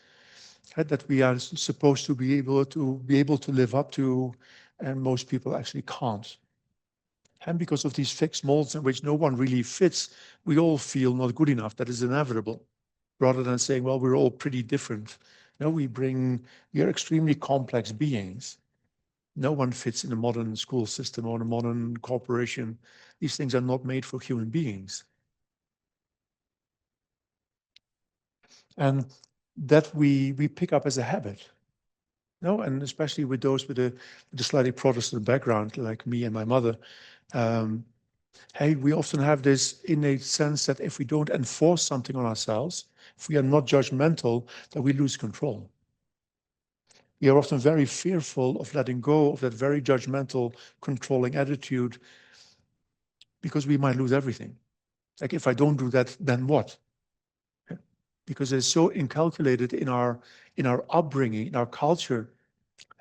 that we are supposed to be able to live up to, and most people actually can't. And because of these fixed molds in which no one really fits, we all feel not good enough. That is inevitable. Rather than saying, well, we're all pretty different. No, we are extremely complex beings. No one fits in a modern school system or a modern corporation. These things are not made for human beings. And that we pick up as a habit. No, and especially with those with a slightly Protestant background, like me and my mother, hey, we often have this innate sense that if we don't enforce something on ourselves, if we are not judgmental, that we lose control. We are often very fearful of letting go of that very judgmental, controlling attitude because we might lose everything. Like, if I don't do that, then what? Because it's so inculcated in our upbringing, in our culture,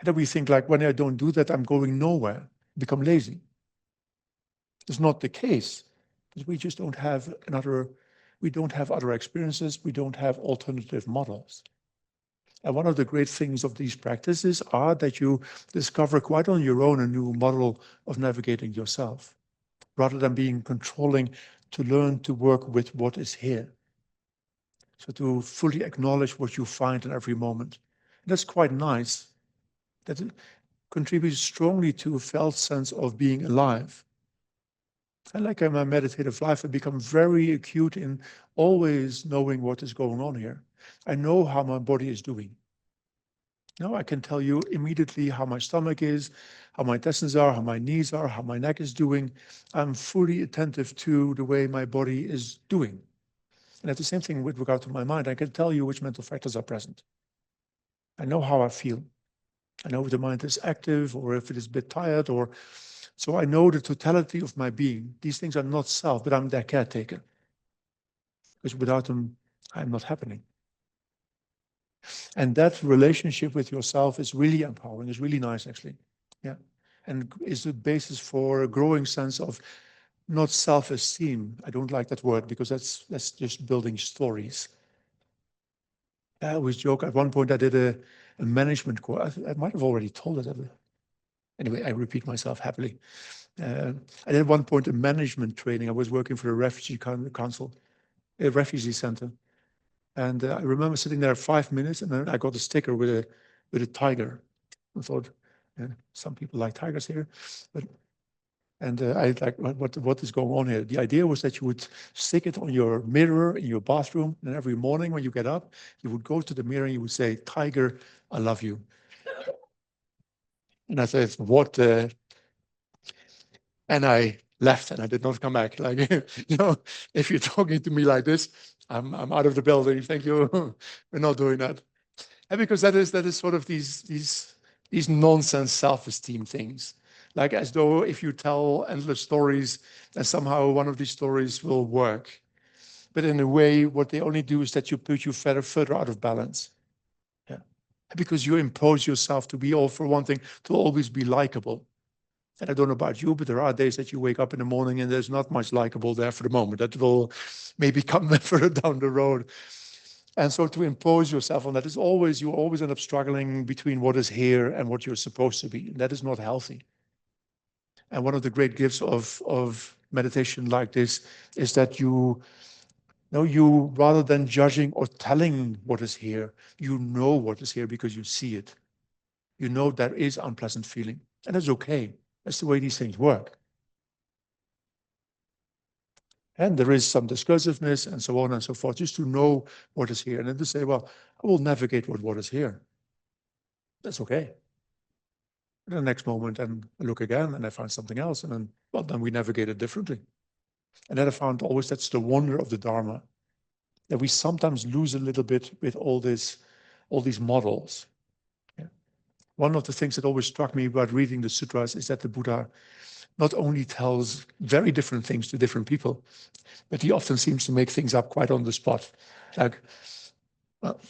that we think like, when I don't do that, I'm going nowhere, become lazy. It's not the case, because we just don't have other experiences, we don't have alternative models. And one of the great things of these practices are that you discover quite on your own a new model of navigating yourself, rather than being controlling, to learn to work with what is here. So to fully acknowledge what you find in every moment. And that's quite nice. That contributes strongly to a felt sense of being alive. And like in my meditative life, I become very acute in always knowing what is going on here. I know how my body is doing. Now I can tell you immediately how my stomach is, how my intestines are, how my knees are, how my neck is doing. I'm fully attentive to the way my body is doing. And it's the same thing with regard to my mind. I can tell you which mental factors are present. I know how I feel. I know if the mind is active or if it is a bit tired, or so I know the totality of my being. These things are not self, but I'm their caretaker. Because without them, I'm not happening. And that relationship with yourself is really empowering. It's really nice, actually. Yeah. And is the basis for a growing sense of not self-esteem. I don't like that word because that's just building stories. I always joke. At one point, I did a management course. I might have already told it. Anyway, I repeat myself happily. I did at one point a management training. I was working for a refugee council, a refugee center. And I remember sitting there 5 minutes, and then I got a sticker with a tiger. I thought, some people like tigers here, and I like, what is going on here? The idea was that you would stick it on your mirror in your bathroom, and every morning when you get up, you would go to the mirror and you would say, "Tiger, I love you." And I said, "What?" And I left, and I did not come back. Like, if you're talking to me like this, I'm out of the building. Thank you. We're not doing that. And because that is sort of these nonsense self-esteem things. Like, as though if you tell endless stories, then somehow one of these stories will work. But in a way, what they only do is that you put you further out of balance. Yeah. Because you impose yourself to be, all for one thing, to always be likable. And I don't know about you, but there are days that you wake up in the morning and there's not much likable there for the moment. That will maybe come further down the road. And so to impose yourself on that is always, you always end up struggling between what is here and what you're supposed to be. And that is not healthy. And one of the great gifts of meditation like this is that you rather than judging or telling what is here, you know what is here because you see it. You know there is unpleasant feeling. And that's okay. That's the way these things work. And there is some discursiveness and so on and so forth, just to know what is here. And then to say, well, I will navigate with what is here. That's okay. And the next moment, and I look again, and I find something else. And then, well, then we navigate it differently. And then I found always that's the wonder of the Dharma, that we sometimes lose a little bit with all these models. Yeah. One of the things that always struck me about reading the sutras is that the Buddha not only tells very different things to different people, but he often seems to make things up quite on the spot. Like, well,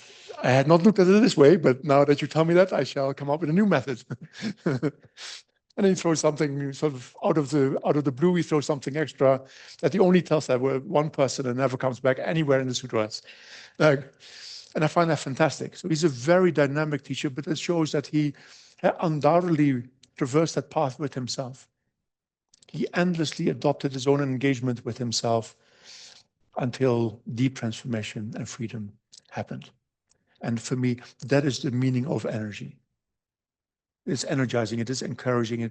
I had not looked at it this way, but now that you tell me that, I shall come up with a new method. And then he throws something sort of out of the blue, he throws something extra that he only tells that one person and never comes back anywhere in the sutras. Like, and I find that fantastic. So he's a very dynamic teacher, but it shows that he undoubtedly traversed that path with himself. He endlessly adopted his own engagement with himself until deep transformation and freedom happened. And for me, that is the meaning of energy. It's energizing, it is encouraging,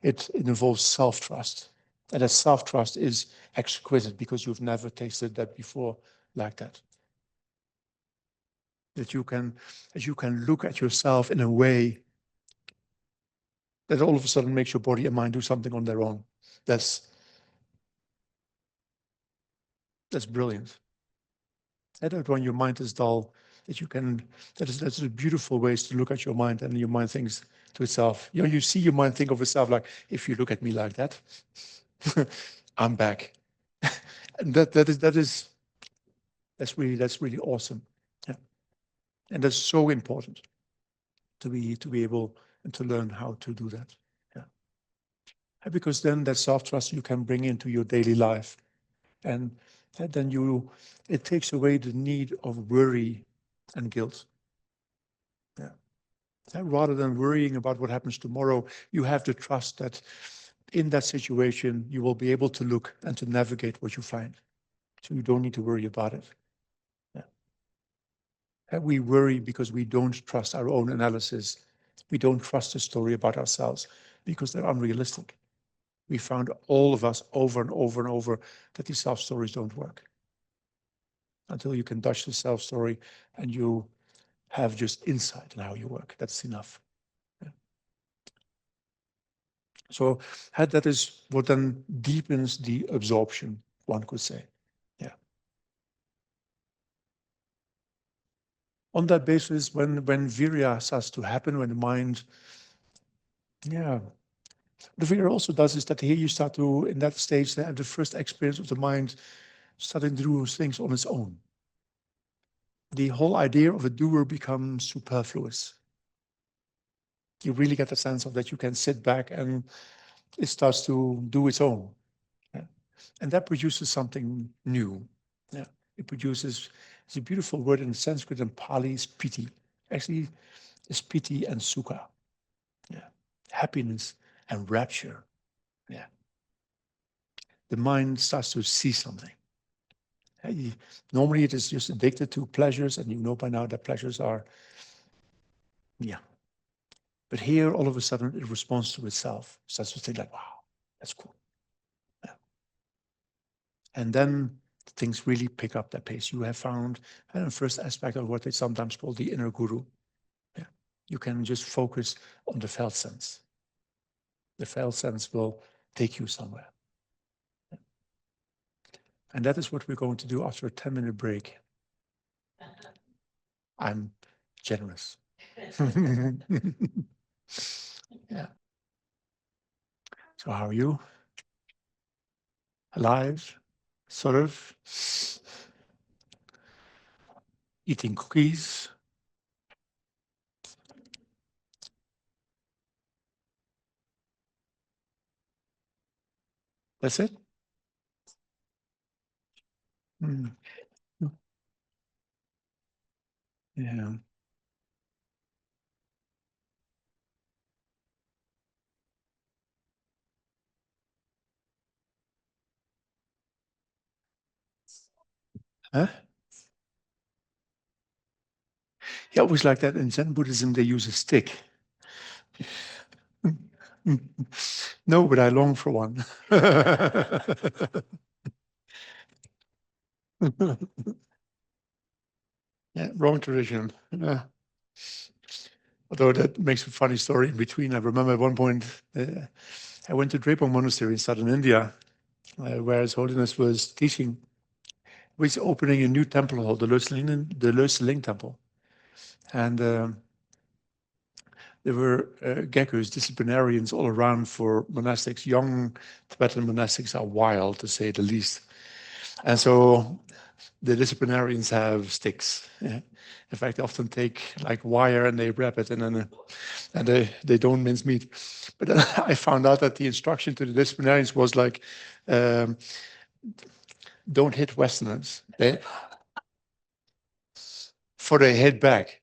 it involves self-trust. And that self-trust is exquisite because you've never tasted that before like that. That you can look at yourself in a way that all of a sudden makes your body and mind do something on their own. That's brilliant. And that when your mind is dull, that's a beautiful ways to look at your mind, and your mind thinks to itself. You see your mind think of itself like, if you look at me like that, I'm back. And that's really awesome. Yeah. And that's so important to be able and to learn how to do that. Yeah. And because then that self-trust you can bring into your daily life. And then it takes away the need of worry and guilt. Yeah. And rather than worrying about what happens tomorrow, you have the trust that in that situation, you will be able to look and to navigate what you find. So you don't need to worry about it. Yeah. And we worry because we don't trust our own analysis. We don't trust the story about ourselves because they're unrealistic. We found all of us over and over and over that these self-stories don't work. Until you can dodge the self-story and you have just insight in how you work. That's enough. Yeah. So that is what then deepens the absorption, one could say. Yeah. On that basis, when virya starts to happen, when the mind, yeah, the virya also does is that here you start to, in that stage, the first experience of the mind starting to do things on its own. The whole idea of a doer becomes superfluous. You really get the sense of that you can sit back and it starts to do its own. Yeah. And that produces something new. Yeah. It produces, it's a beautiful word in Sanskrit and Pali, is piti. Actually, it's piti and sukha. Yeah. Happiness and rapture. Yeah. The mind starts to see something. Normally it is just addicted to pleasures, and you know by now that pleasures are, yeah. But here, all of a sudden, it responds to itself. It starts to think like, wow, that's cool. Yeah. And then things really pick up that pace. You have found the first aspect of what they sometimes call the inner guru. Yeah. You can just focus on the felt sense. The felt sense will take you somewhere. Yeah. And that is what we're going to do after a 10-minute break. I'm generous. Yeah. So how are you? Alive? Sort of? Eating cookies? That's it? Mm. Yeah. Huh? Yeah, always like that. In Zen Buddhism, they use a stick. No, but I long for one. Yeah, wrong tradition. Yeah. Although that makes a funny story in between. I remember at one point, I went to Drepung Monastery in southern India, where His Holiness was teaching. He's opening a new temple called the Losang Temple. And there were geckos, disciplinarians all around for monastics. Young Tibetan monastics are wild, to say the least. And so the disciplinarians have sticks. Yeah. In fact, they often take like wire and they wrap it, and then and they don't mince meat. But then I found out that the instruction to the disciplinarians was like, um, don't hit Westerners. For they hit back.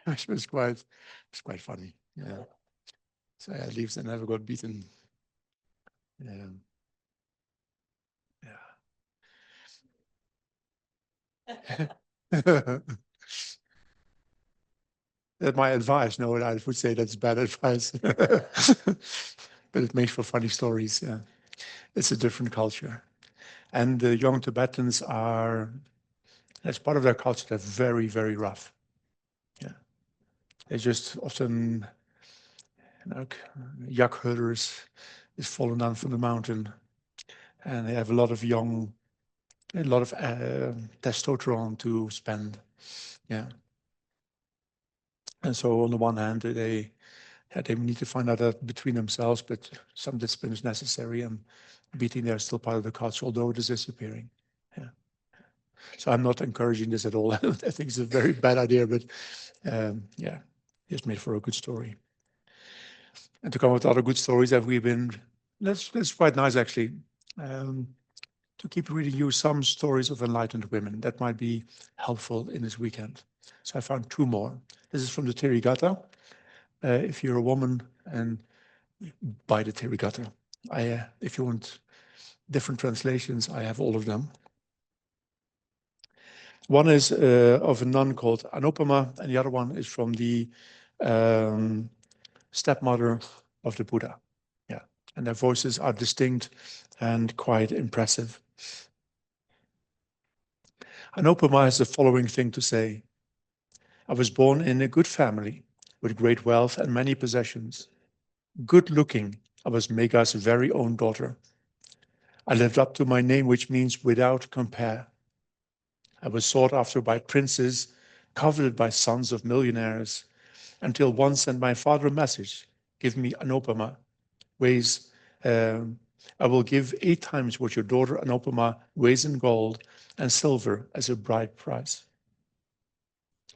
Which was quite funny. Yeah. So at least I never got beaten. Yeah. Yeah. That's my advice. No, I would say that's bad advice. But it makes for funny stories. Yeah. It's a different culture. And the young Tibetans are, as part of their culture, they're very, very rough. Yeah. They just often, like, yak herders is fallen down from the mountain. And they have a lot of testosterone to spend. Yeah. And so on the one hand, they need to find out that between themselves, but some discipline is necessary, and beating there is still part of the culture, although it is disappearing. Yeah. So I'm not encouraging this at all. I think it's a very bad idea, but yeah, it's made for a good story. And to come up with other good stories that we've been, that's quite nice actually. To keep reading you some stories of enlightened women that might be helpful in this weekend. So I found 2 more. This is from the Therigatha. If you're a woman, and buy the Therigatha. If you want different translations, I have all of them. One is of a nun called Anupama, and the other one is from the stepmother of the Buddha. Yeah, and their voices are distinct and quite impressive. Anupama has the following thing to say. I was born in a good family with great wealth and many possessions. Good looking, I was Mega's very own daughter. I lived up to my name, which means without compare. I was sought after by princes, coveted by sons of millionaires, until one sent my father a message, give me Anupama, weighs, I will give 8 times what your daughter Anupama weighs in gold and silver as a bride price.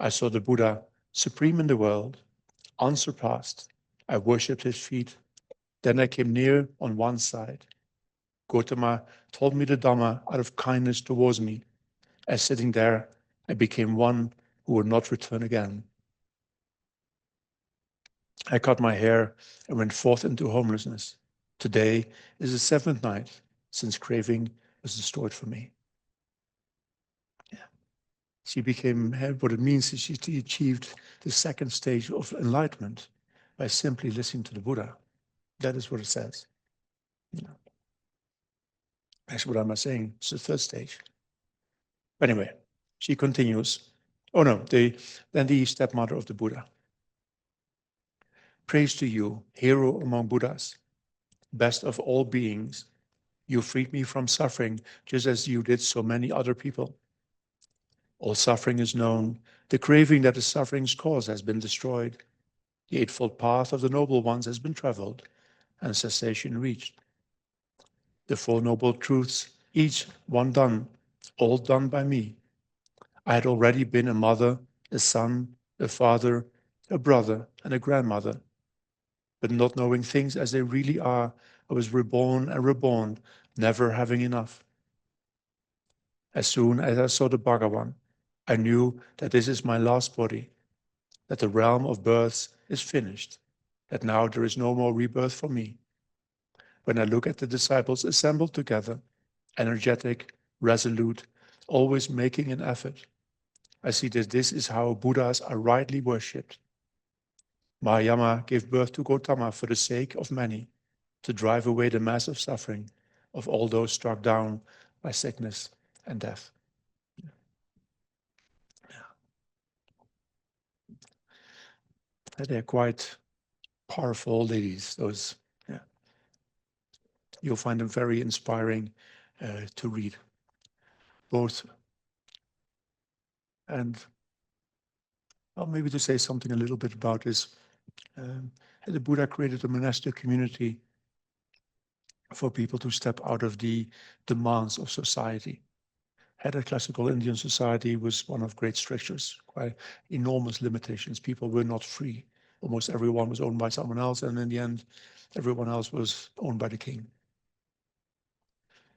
I saw the Buddha, supreme in the world, unsurpassed. I worshipped his feet. Then I came near on one side. Gautama told me the Dhamma out of kindness towards me. As sitting there, I became one who would not return again. I cut my hair and went forth into homelessness. Today is the 7th night since craving was destroyed for me. Yeah. She became, what it means is she achieved the 2nd stage of enlightenment by simply listening to the Buddha. That is what it says. Yeah. Actually, what am I saying? It's the 3rd stage. But anyway, she continues. Oh no, then the stepmother of the Buddha. Praise to you, hero among Buddhas, best of all beings. You freed me from suffering just as you did so many other people. All suffering is known. The craving that the suffering's cause has been destroyed. The Eightfold Path of the Noble Ones has been traveled and cessation reached. The 4 Noble Truths, each one done, all done by me. I had already been a mother, a son, a father, a brother, and a grandmother. But not knowing things as they really are, I was reborn and reborn, never having enough. As soon as I saw the Bhagavan, I knew that this is my last body, that the realm of births is finished, that now there is no more rebirth for me. When I look at the disciples assembled together, energetic, resolute, always making an effort, I see that this is how Buddhas are rightly worshipped. Mahayama gave birth to Gautama for the sake of many, to drive away the massive suffering of all those struck down by sickness and death. They're quite powerful ladies, those. Yeah. You'll find them very inspiring to read. Both, and well, maybe to say something a little bit about this. The Buddha created a monastic community for people to step out of the demands of society. Had a classical Indian society was one of great strictures, quite enormous limitations. People were not free. Almost everyone was owned by someone else, and in the end, everyone else was owned by the king.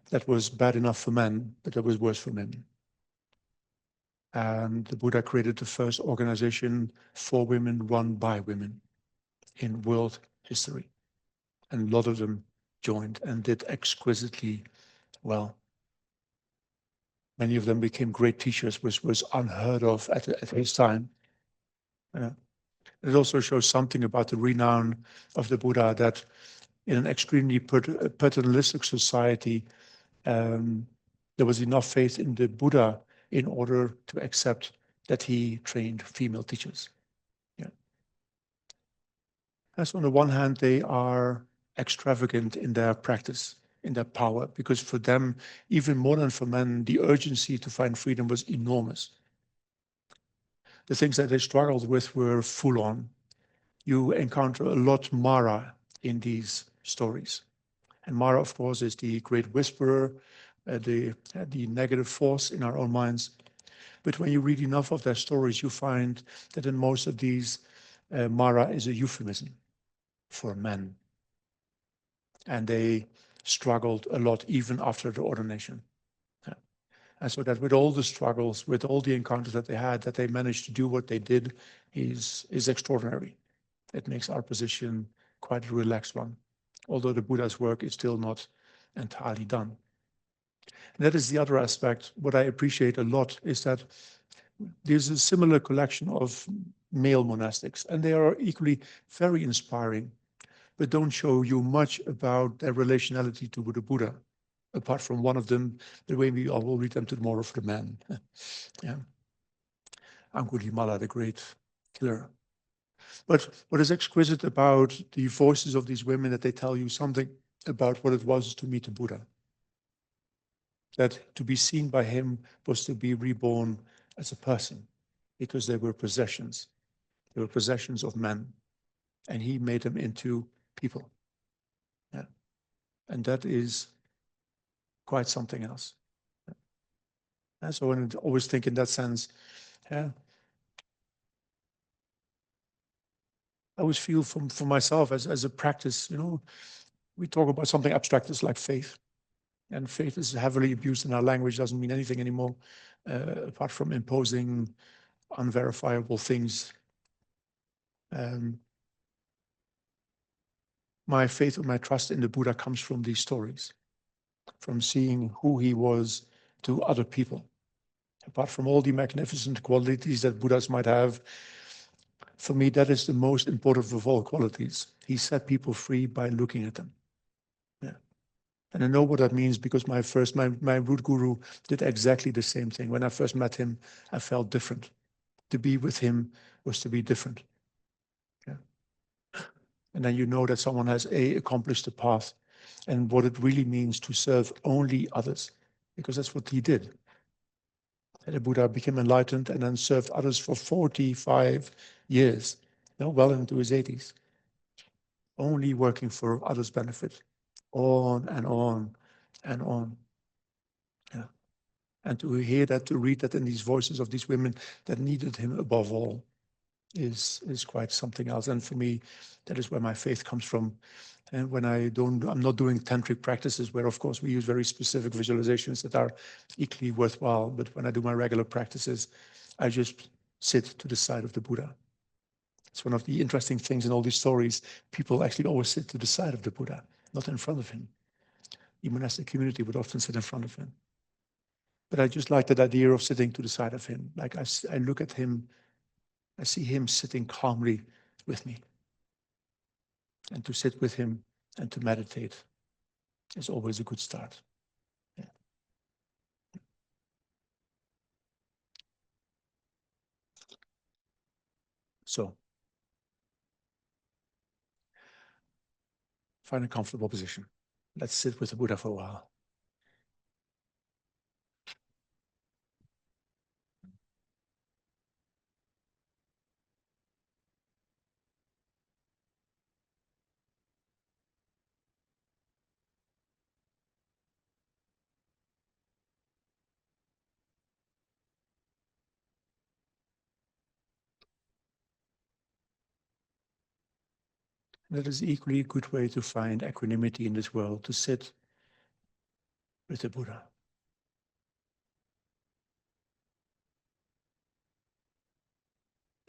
That was bad enough for men, but that was worse for women. And the Buddha created the first organization for women run by women in world history. And a lot of them joined and did exquisitely well. Many of them became great teachers, which was unheard of at his time. It also shows something about the renown of the Buddha, that in an extremely paternalistic society, there was enough faith in the Buddha in order to accept that he trained female teachers. Yeah. As on the one hand, they are extravagant in their practice, in their power, because for them, even more than for men, the urgency to find freedom was enormous. The things that they struggled with were full on. You encounter a lot Mara in these stories. And Mara, of course, is the great whisperer, the negative force in our own minds. But when you read enough of their stories, you find that in most of these, Mara is a euphemism for men. And they struggled a lot even after the ordination. And so that with all the struggles, with all the encounters that they had, that they managed to do what they did is extraordinary. It makes our position quite a relaxed one, although the Buddha's work is still not entirely done. And that is the other aspect. What I appreciate a lot is that there's a similar collection of male monastics, and they are equally very inspiring, but don't show you much about their relationality to the Buddha, apart from one of them, the way we all will read them tomorrow for the man. Yeah. Angulimala, the great killer. But what is exquisite about the voices of these women, that they tell you something about what it was to meet the Buddha. That to be seen by him was to be reborn as a person, because they were possessions. They were possessions of men, and he made them into people. Yeah. And that is quite something else. And so I always think in that sense, yeah, I always feel for myself as a practice, we talk about something abstract as like faith. And faith is heavily abused in our language, doesn't mean anything anymore, apart from imposing unverifiable things. My faith or my trust in the Buddha comes from these stories, from seeing who he was to other people. Apart from all the magnificent qualities that Buddhas might have, for me, that is the most important of all qualities. He set people free by looking at them. Yeah. And I know what that means, because my root guru did exactly the same thing. When I first met him, I felt different. To be with him was to be different. Yeah. And then you know that someone has accomplished the path, and what it really means to serve only others, because that's what he did. And the Buddha became enlightened and then served others for 45 years, well into his 80s, only working for others' benefit, on and on and on. Yeah. And to hear that, to read that in these voices of these women that needed him above all, is quite something else. And for me, that is where my faith comes from. And when I'm not doing tantric practices, where of course we use very specific visualizations that are equally worthwhile. But when I do my regular practices, I just sit to the side of the Buddha. It's one of the interesting things in all these stories. People actually always sit to the side of the Buddha, not in front of him. The monastic community would often sit in front of him. But I just like that idea of sitting to the side of him. Like I look at him, I see him sitting calmly with me. And to sit with him and to meditate is always a good start. Yeah. So, find a comfortable position. Let's sit with the Buddha for a while. And that is equally a good way to find equanimity in this world, to sit with the Buddha.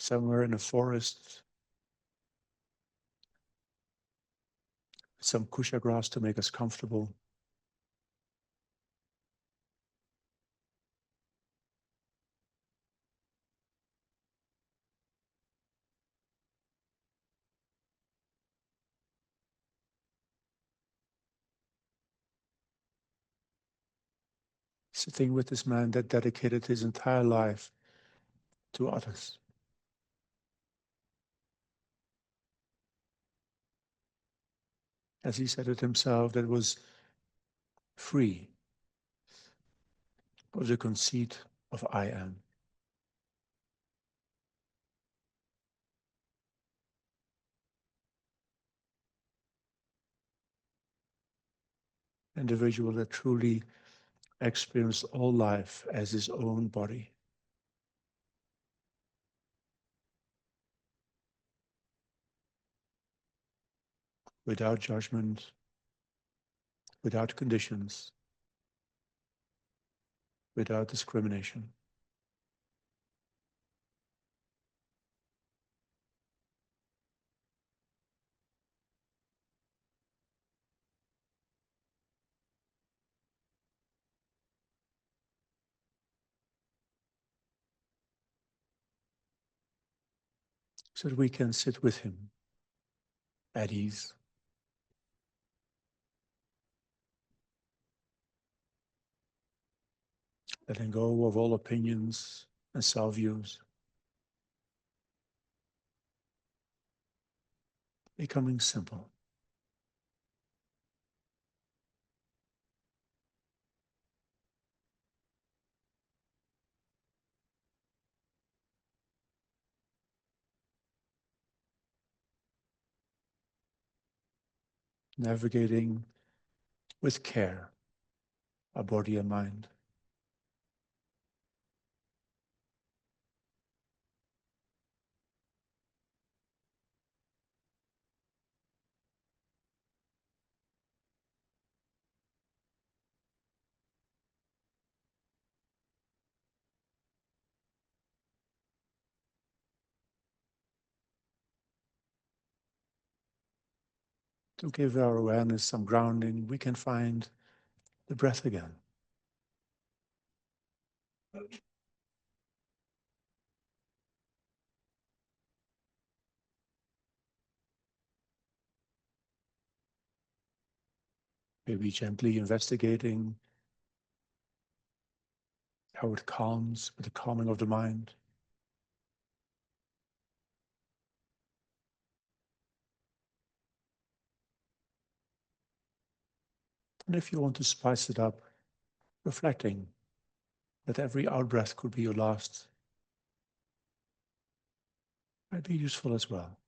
Somewhere in a forest, some kusha grass to make us comfortable. Sitting with this man that dedicated his entire life to others. As he said it himself, that was free of the conceit of I am. Individual that truly experienced all life as his own body. Without judgment, without conditions, without discrimination. So that we can sit with him at ease. Letting go of all opinions and self-views. Becoming simple. Navigating with care our body and mind. To give our awareness some grounding, we can find the breath again. Maybe gently investigating how it calms with the calming of the mind. And if you want to spice it up, reflecting that every out-breath could be your last might be useful as well.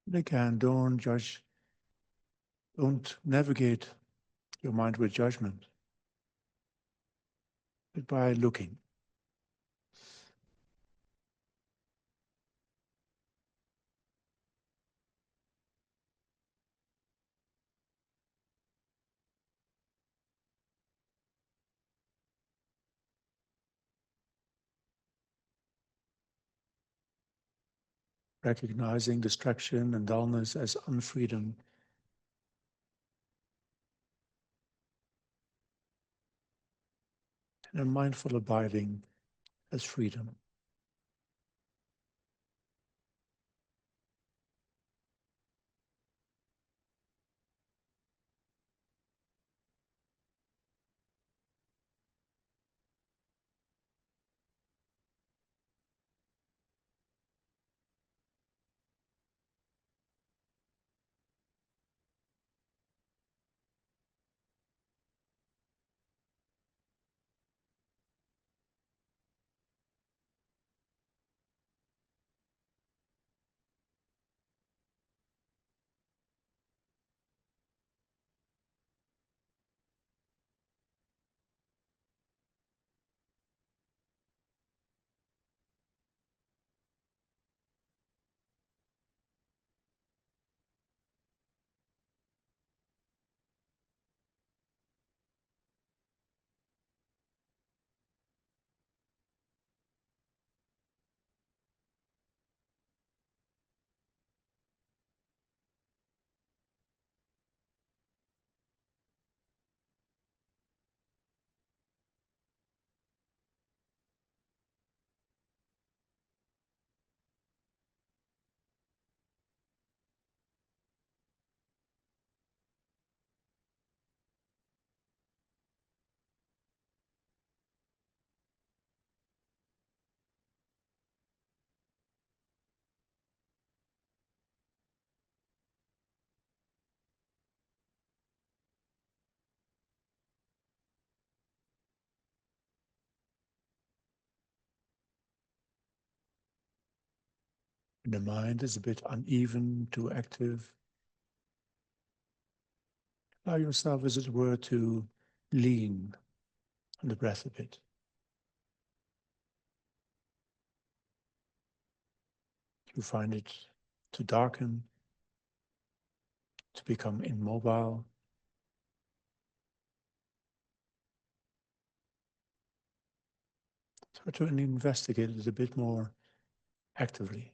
And again, don't judge, don't navigate your mind with judgment, but by looking. Recognizing distraction and dullness as unfreedom, and a mindful abiding as freedom. When the mind is a bit uneven, too active, allow yourself, as it were, to lean on the breath a bit. You find it to darken, to become immobile. Try to investigate it a bit more actively.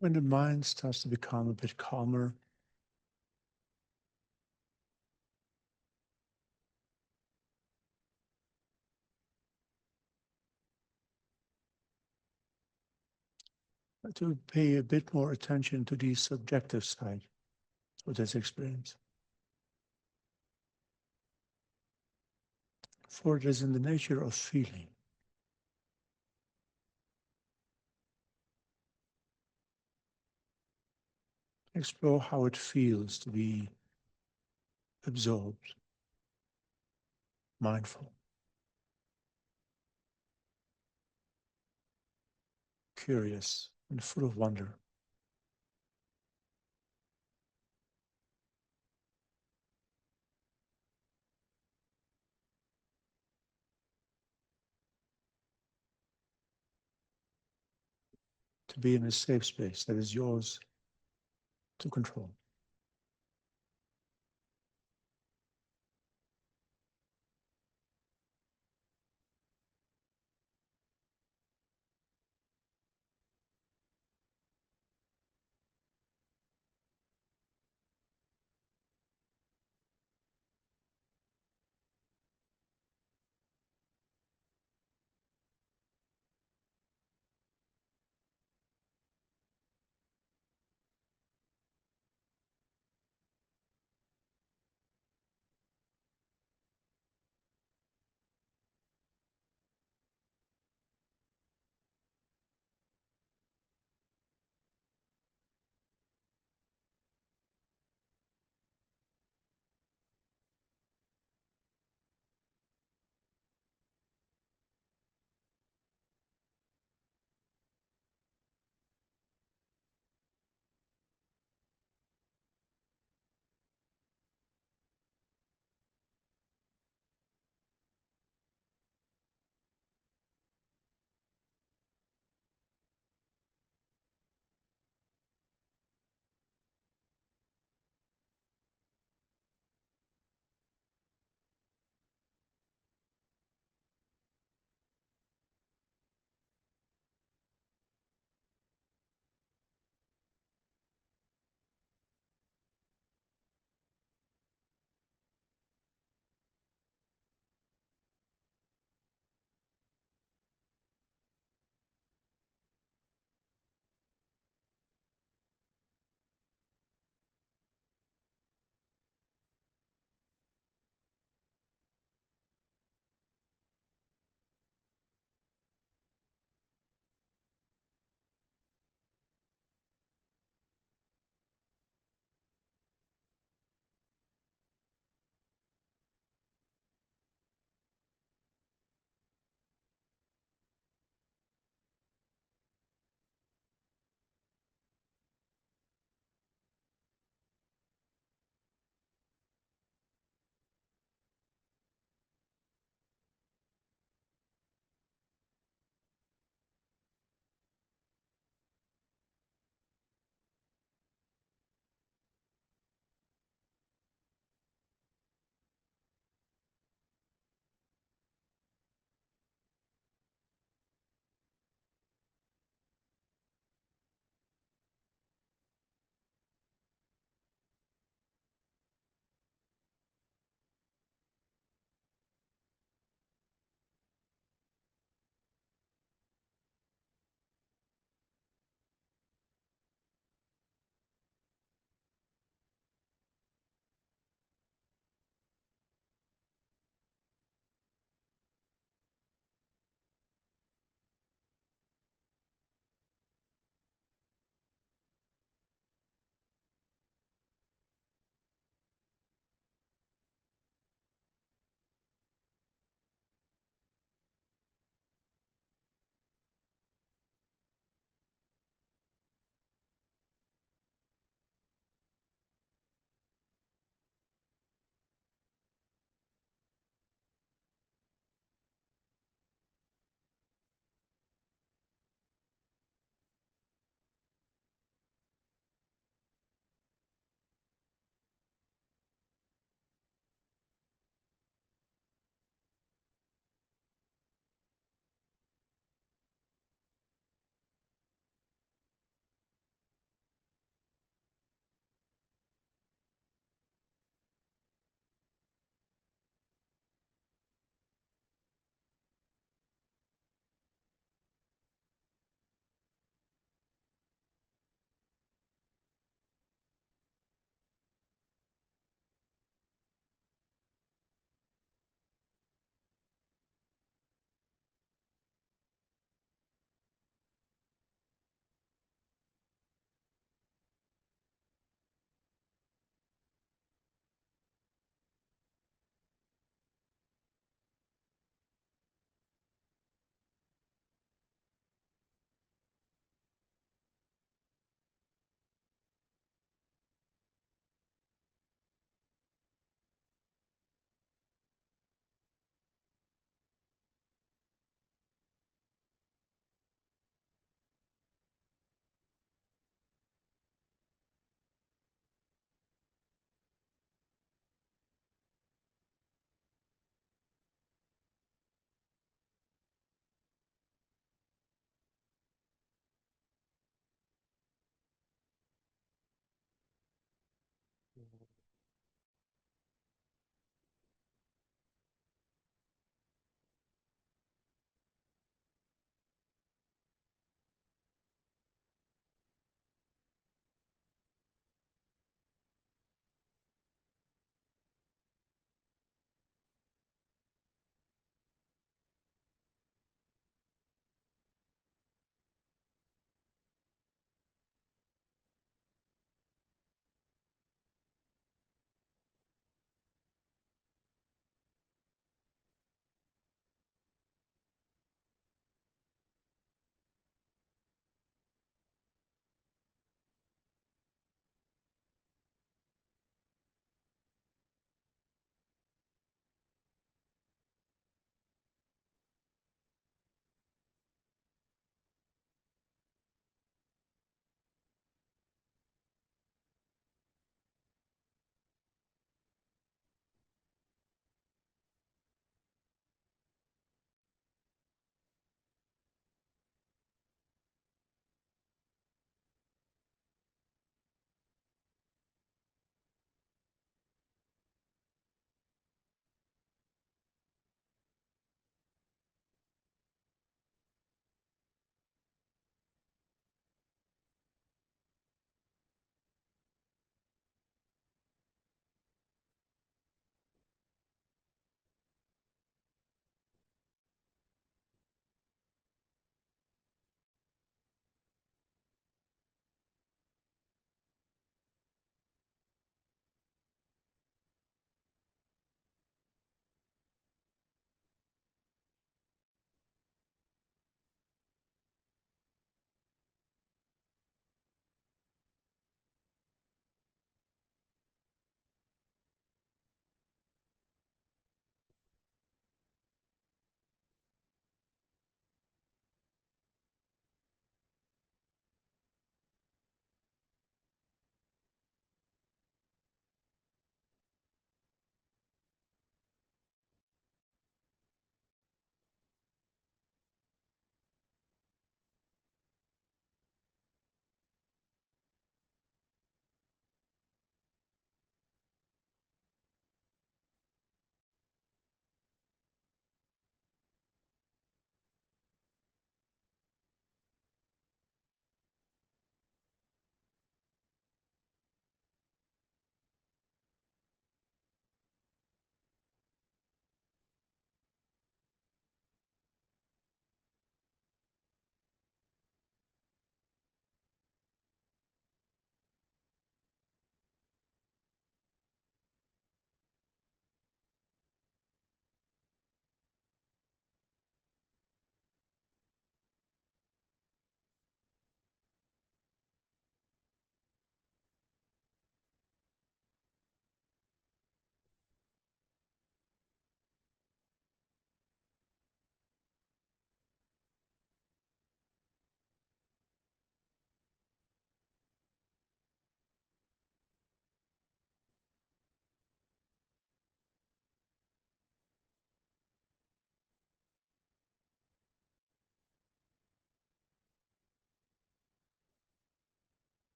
When the mind starts to become a bit calmer, to pay a bit more attention to the subjective side of this experience. For it is in the nature of feeling. Explore how it feels to be absorbed, mindful, curious, and full of wonder. To be in a safe space that is yours to control.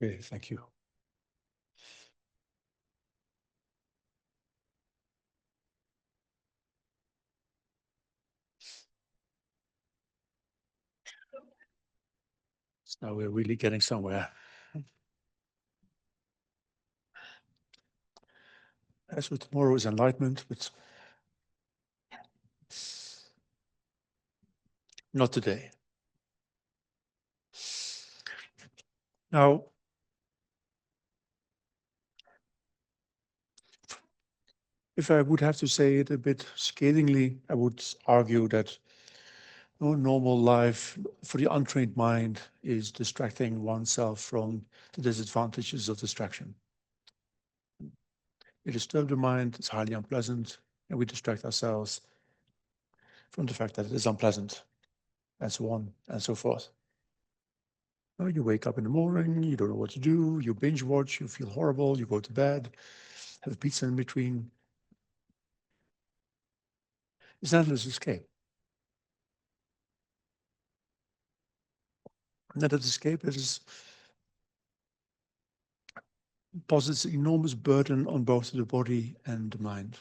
Okay, thank you. So now we're really getting somewhere. As with tomorrow is enlightenment, but not today. Now, if I would have to say it a bit scathingly, I would argue that no normal life for the untrained mind is distracting oneself from the disadvantages of distraction. We disturb the mind, it's highly unpleasant, and we distract ourselves from the fact that it is unpleasant, and so on and so forth. You wake up in the morning, you don't know what to do, you binge watch, you feel horrible, you go to bed, have a pizza in between. It's an endless escape. And that escape is posits an enormous burden on both the body and the mind.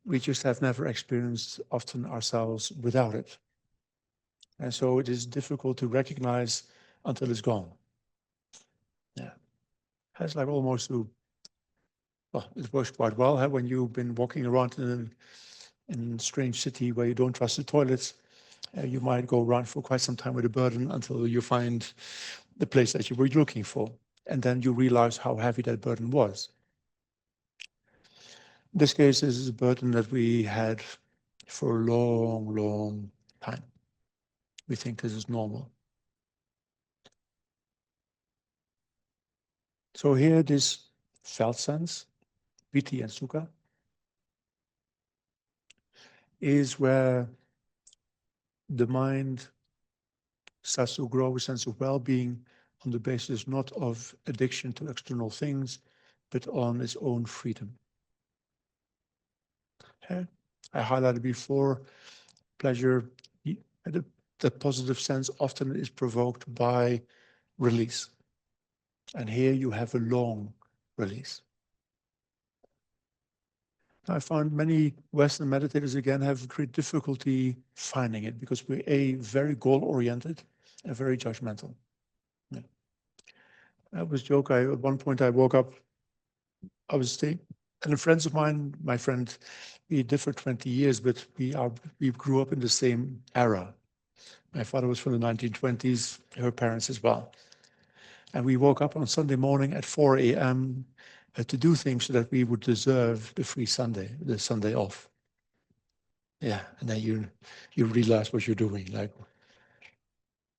We just have never experienced often ourselves without it. And so it is difficult to recognize until it's gone. Yeah. It's like almost to, well, it works quite well when you've been walking around in a strange city where you don't trust the toilets. You might go around for quite some time with a burden until you find the place that you were looking for. And then you realize how heavy that burden was. In this case, this is a burden that we had for a long, long time. We think this is normal. So here, this felt sense, piti and sukha, is where the mind starts to grow a sense of well-being on the basis not of addiction to external things, but on its own freedom. Okay? I highlighted before, pleasure, the positive sense often is provoked by release. And here you have a long release. I found many Western meditators again have great difficulty finding it because we're very goal-oriented and very judgmental. Yeah. I was joke. At one point I woke up, I was staying, and a friend of mine, my friend, we differ 20 years, but we grew up in the same era. My father was from the 1920s, her parents as well. And we woke up on Sunday morning at 4 a.m. To do things so that we would deserve the free Sunday, the Sunday off. Yeah, and then you realize what you're doing. Like,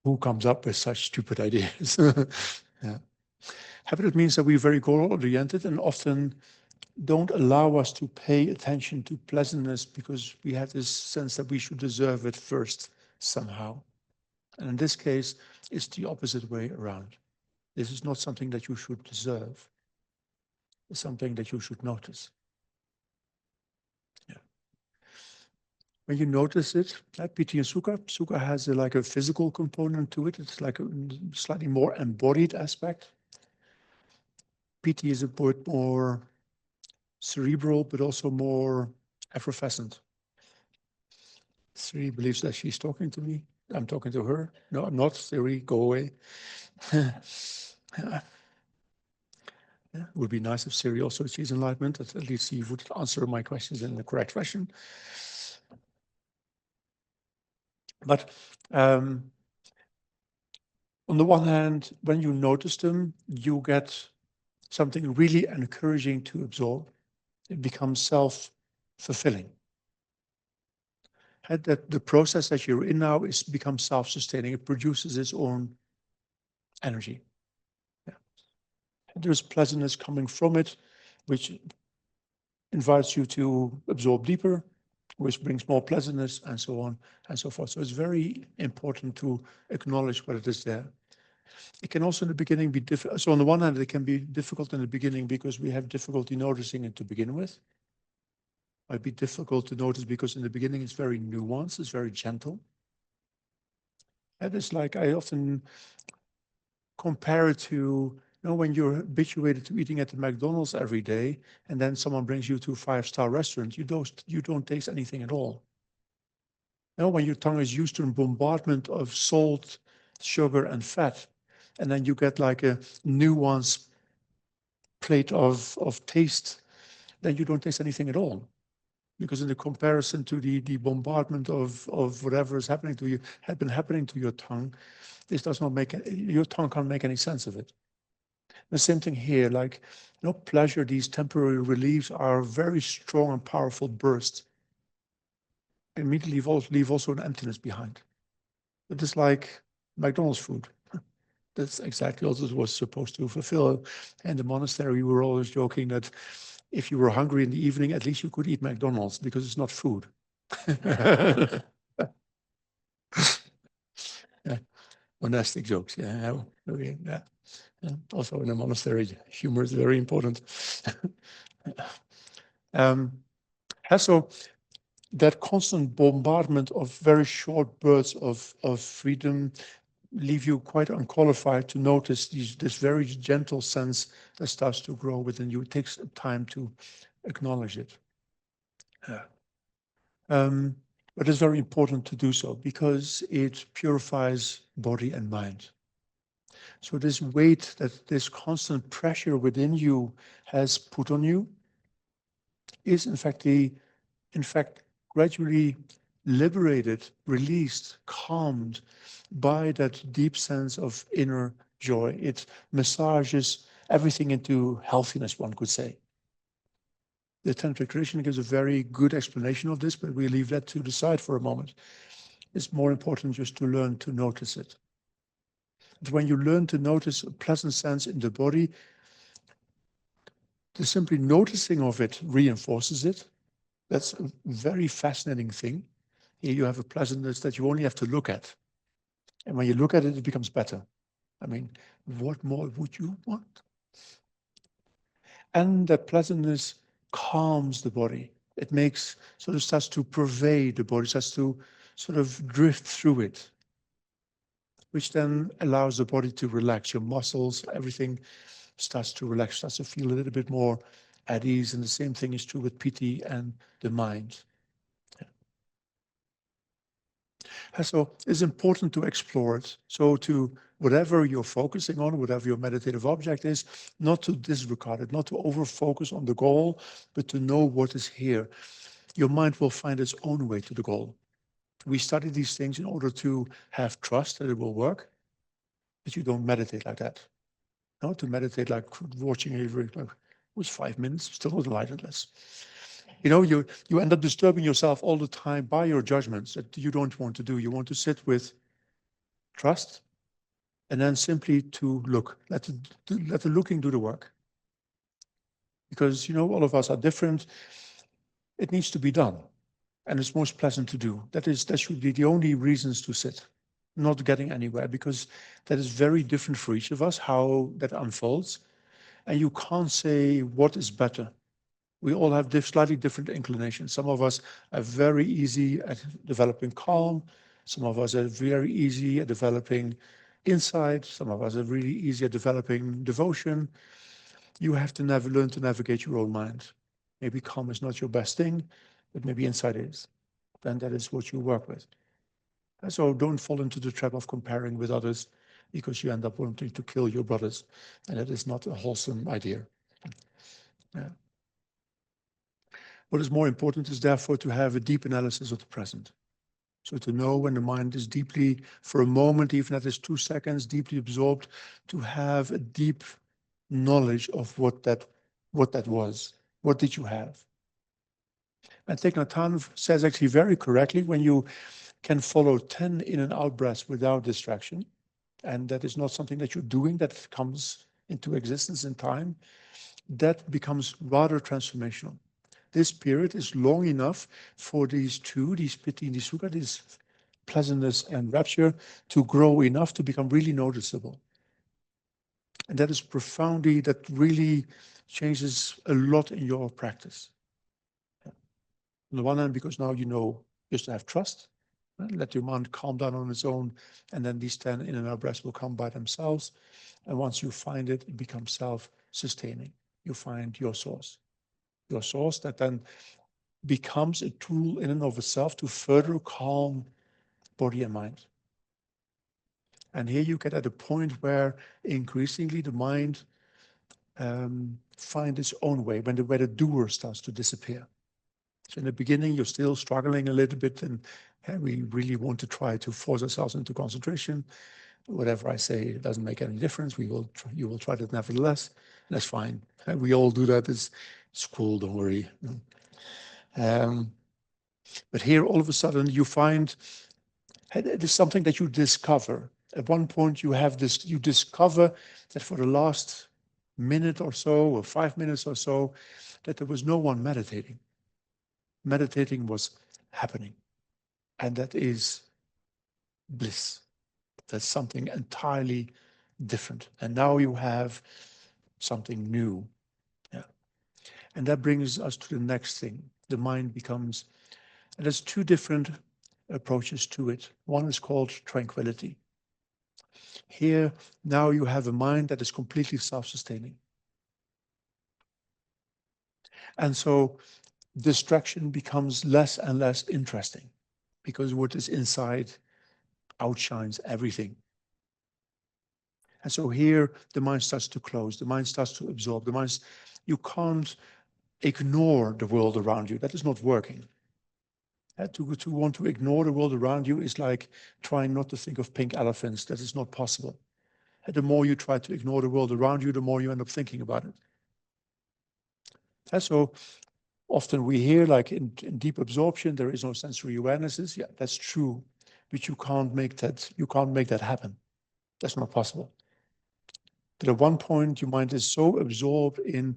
who comes up with such stupid ideas? Yeah. Habit means that we're very goal-oriented and often don't allow us to pay attention to pleasantness because we have this sense that we should deserve it first somehow. And in this case, it's the opposite way around. This is not something that you should deserve. It's something that you should notice. Yeah. When you notice it, piti and sukha has like a physical component to it. It's like a slightly more embodied aspect. Piti is a bit more cerebral, but also more effervescent. Siri believes that she's talking to me. I'm talking to her. No, I'm not. Siri, go away. Yeah. It would be nice if Siri also achieves enlightenment. At least she would answer my questions in the correct fashion. But on the one hand, when you notice them, you get something really encouraging to absorb. It becomes self-fulfilling. That the process that you're in now becomes self-sustaining. It produces its own energy. Yeah. There's pleasantness coming from it, which invites you to absorb deeper, which brings more pleasantness, and so on and so forth. So it's very important to acknowledge what it is there. It can also in the beginning be difficult. So on the one hand, it can be difficult in the beginning because we have difficulty noticing it to begin with. It might be difficult to notice because in the beginning it's very nuanced, it's very gentle. And it's like I often compare it to, when you're habituated to eating at the McDonald's every day, and then someone brings you to a 5-star restaurant, you don't taste anything at all. When your tongue is used to a bombardment of salt, sugar, and fat, and then you get like a nuanced plate of taste, then you don't taste anything at all. Because in the comparison to the bombardment of whatever is happening to you, had been happening to your tongue, this does not make, your tongue can't make any sense of it. The same thing here, like, pleasure, these temporary reliefs are very strong and powerful bursts. Immediately leave also an emptiness behind. It is like McDonald's food. That's exactly also what it was supposed to fulfill. And the monastery, we were always joking that if you were hungry in the evening, at least you could eat McDonald's because it's not food. Yeah. Monastic jokes. Yeah. Yeah. Also in a monastery, humor is very important. So that constant bombardment of very short bursts of freedom leave you quite unqualified to notice this very gentle sense that starts to grow within you. It takes time to acknowledge it. But it's very important to do so because it purifies body and mind. So this weight that this constant pressure within you has put on you is in fact gradually liberated, released, calmed by that deep sense of inner joy. It massages everything into healthiness, one could say. The tantric tradition gives a very good explanation of this, but we leave that to the side for a moment. It's more important just to learn to notice it. But when you learn to notice a pleasant sense in the body, the simply noticing of it reinforces it. That's a very fascinating thing. Here you have a pleasantness that you only have to look at. And when you look at it, it becomes better. I mean, what more would you want? And that pleasantness calms the body. It starts to pervade the body, starts to sort of drift through it, which then allows the body to relax. Your muscles, everything starts to relax, starts to feel a little bit more at ease. And the same thing is true with piti and the mind. So it's important to explore it. So to whatever you're focusing on, whatever your meditative object is, not to disregard it, not to over-focus on the goal, but to know what is here. Your mind will find its own way to the goal. We study these things in order to have trust that it will work, but you don't meditate like that. No, to meditate like watching a like, it was 5 minutes, still enlightened. You end up disturbing yourself all the time by your judgments that you don't want to do. You want to sit with trust and then simply to look. Let the looking do the work. Because, all of us are different. It needs to be done. And it's most pleasant to do. That should be the only reasons to sit, not getting anywhere, because that is very different for each of us, how that unfolds. And you can't say what is better. We all have slightly different inclinations. Some of us are very easy at developing calm. Some of us are very easy at developing insight. Some of us are really easy at developing devotion. You have to learn to navigate your own mind. Maybe calm is not your best thing, but maybe insight is. Then that is what you work with. And so don't fall into the trap of comparing with others because you end up wanting to kill your brothers. And that is not a wholesome idea. Yeah. What is more important is therefore to have a deep analysis of the present. So to know when the mind is deeply, for a moment, even if it's 2 seconds, deeply absorbed, to have a deep knowledge of what that was. What did you have? And Thich Nhat Hanh says actually very correctly, when you can follow 10 in and out breaths without distraction, and that is not something that you're doing, that comes into existence in time, that becomes rather transformational. This period is long enough for these piti and these sukha, this pleasantness and rapture, to grow enough to become really noticeable. And that is profoundly, that really changes a lot in your practice. On the one hand, because now you know just to have trust. Let your mind calm down on its own, and then these 10 in and out breaths will come by themselves. And once you find it, it becomes self-sustaining. You find your source that then becomes a tool in and of itself to further calm body and mind. And here you get at a point where increasingly the mind finds its own way, where the doer starts to disappear. So in the beginning, you're still struggling a little bit, and we really want to try to force ourselves into concentration. Whatever I say, it doesn't make any difference. You will try that nevertheless. That's fine. We all do that. It's cool. Don't worry. But here, all of a sudden, you find it is something that you discover. At one point, you discover that for the last minute or so, or 5 minutes or so, that there was no one meditating. Meditating was happening. And that is bliss. That's something entirely different. And now you have something new. Yeah. And that brings us to the next thing. The mind becomes, and there's two different approaches to it. One is called tranquility. Here, now you have a mind that is completely self-sustaining. And so distraction becomes less and less interesting because what is inside outshines everything. And so here the mind starts to close, the mind starts to absorb, you can't ignore the world around you. That is not working. To want to ignore the world around you is like trying not to think of pink elephants. That is not possible. And the more you try to ignore the world around you, the more you end up thinking about it. And so often we hear, like in deep absorption, there is no sensory awarenesses. Yeah, that's true, but you can't make that happen. That's not possible. But at one point, your mind is so absorbed in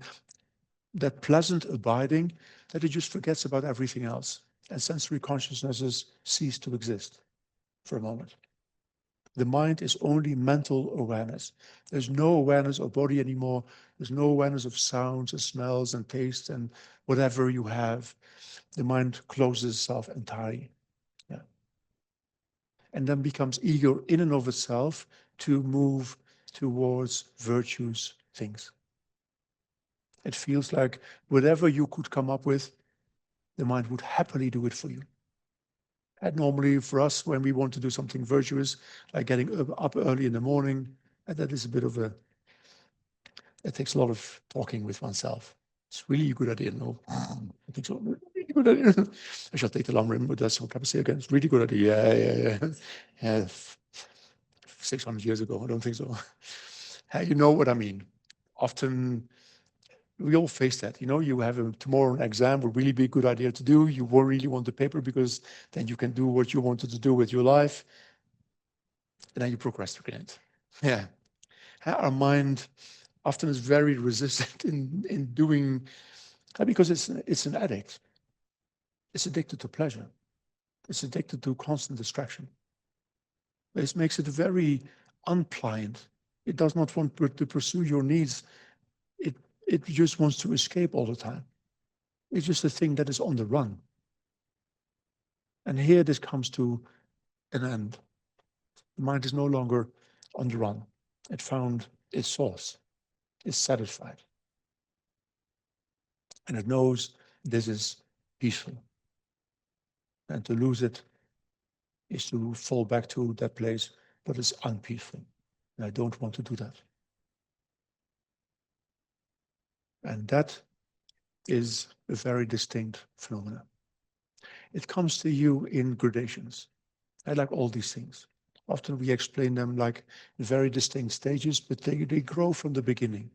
that pleasant abiding that it just forgets about everything else. And sensory consciousnesses cease to exist for a moment. The mind is only mental awareness. There's no awareness of body anymore. There's no awareness of sounds and smells and tastes and whatever you have. The mind closes itself entirely. Yeah. And then becomes eager in and of itself to move towards virtuous things. It feels like whatever you could come up with, the mind would happily do it for you. And normally for us, when we want to do something virtuous, like getting up early in the morning, and that is a bit of it takes a lot of talking with oneself. It's really a good idea, no? I think so. Really good idea. I shall take the alarm rim, but that's what I say again. It's really good idea. Yeah. 600 years ago, I don't think so. You know what I mean. Often we all face that. You have tomorrow an exam would really be a good idea to do. You won't really want the paper because then you can do what you wanted to do with your life. And then you procrastinate. Yeah. Our mind often is very resistant in doing that because it's an addict. It's addicted to pleasure. It's addicted to constant distraction. This makes it very unpliant. It does not want to pursue your needs. It just wants to escape all the time. It's just a thing that is on the run. And here this comes to an end. The mind is no longer on the run. It found its source. It's satisfied. And it knows this is peaceful. And to lose it is to fall back to that place, but it's unpeaceful. And I don't want to do that. And that is a very distinct phenomenon. It comes to you in gradations. I like all these things. Often we explain them like very distinct stages, but they grow from the beginning.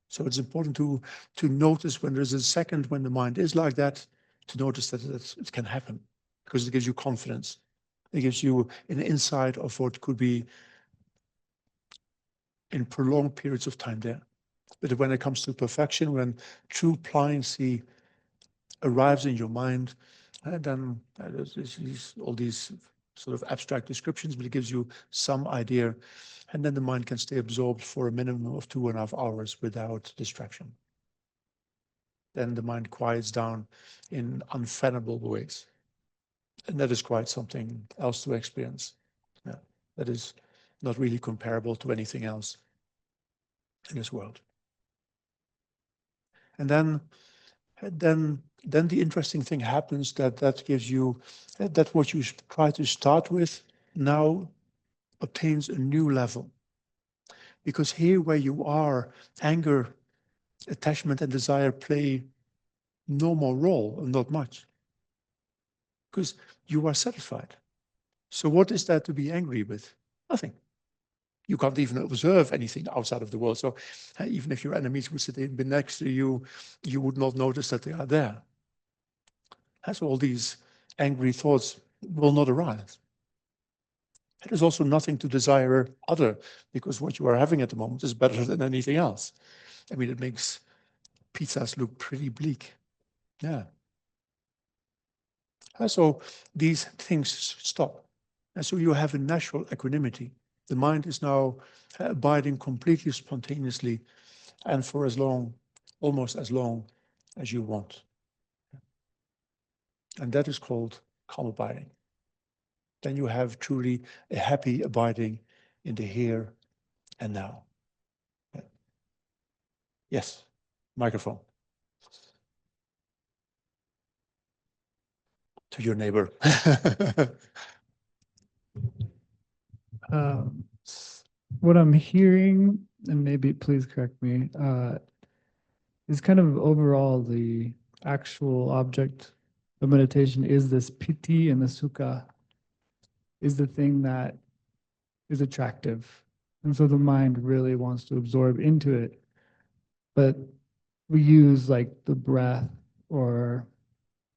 So it's important to notice when there's a second when the mind is like that, to notice that it can happen, because it gives you confidence. It gives you an insight of what could be in prolonged periods of time there. But when it comes to perfection, when true pliancy arrives in your mind, and then there's all these sort of abstract descriptions, but it gives you some idea. And then the mind can stay absorbed for a minimum of 2.5 hours without distraction. Then the mind quiets down in unfathomable ways. And that is quite something else to experience. Yeah. That is not really comparable to anything else in this world. And then the interesting thing happens that gives you, that what you try to start with now obtains a new level. Because here where you are, anger, attachment, and desire play no more role, and not much. Because you are satisfied. So what is there to be angry with? Nothing. You can't even observe anything outside of the world. So even if your enemies would sit next to you, you would not notice that they are there. So all these angry thoughts will not arise. There's also nothing to desire other, because what you are having at the moment is better than anything else. I mean, it makes pizzas look pretty bleak. Yeah. So these things stop. And so you have a natural equanimity. The mind is now abiding completely spontaneously and for as long, almost as long as you want. And that is called calm abiding. Then you have truly a happy abiding in the here and now. Yes, microphone. To your neighbor. Um, what I'm hearing, and maybe please correct me, is kind of overall the actual object of meditation is this piti and the sukha is the thing that is attractive. And so the mind really wants to absorb into it. But we use like the breath or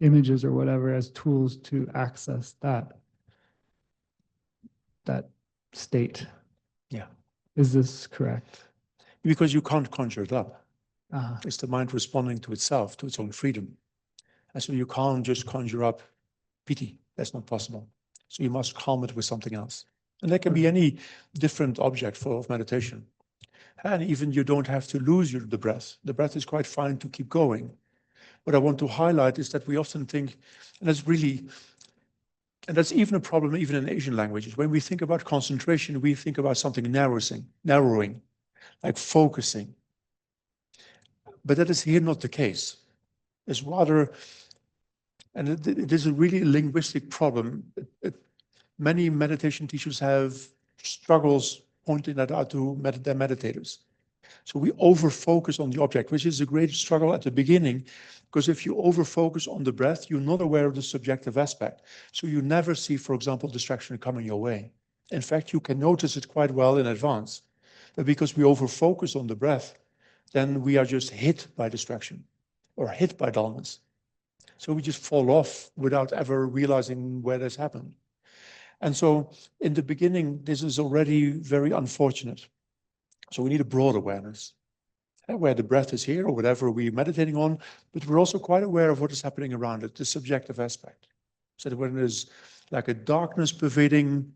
images or whatever as tools to access that state. Yeah. Is this correct? Because you can't conjure it up. Uh-huh. It's the mind responding to itself, to its own freedom. And so you can't just conjure up pity. That's not possible. So you must calm it with something else. And that can be any different object for meditation. And even you don't have to lose the breath. The breath is quite fine to keep going. What I want to highlight is that we often think, and that's even a problem even in Asian languages. When we think about concentration, we think about something narrowing, like focusing. But that is here not the case. It's rather, and it is a really linguistic problem. Many meditation teachers have struggles pointing that out to their meditators. So we over-focus on the object, which is a great struggle at the beginning, because if you over-focus on the breath, you're not aware of the subjective aspect. So you never see, for example, distraction coming your way. In fact, you can notice it quite well in advance. But because we over-focus on the breath, then we are just hit by distraction or hit by dullness. So we just fall off without ever realizing where this happened. And so in the beginning, this is already very unfortunate. So we need a broad awareness, where the breath is here or whatever we're meditating on, but we're also quite aware of what is happening around it, the subjective aspect. So that when there's like a darkness pervading,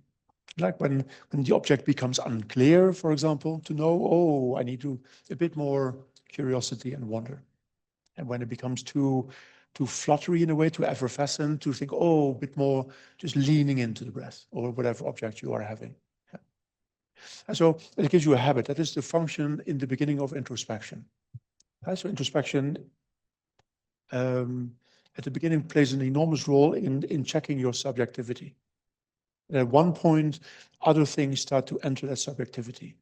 like when the object becomes unclear, for example, to know, oh, I need a bit more curiosity and wonder. And when it becomes too fluttery in a way, too effervescent, to think, oh, a bit more just leaning into the breath or whatever object you are having. Yeah. And so it gives you a habit. That is the function in the beginning of introspection. So introspection at the beginning plays an enormous role in checking your subjectivity. And at one point, other things start to enter that subjectivity,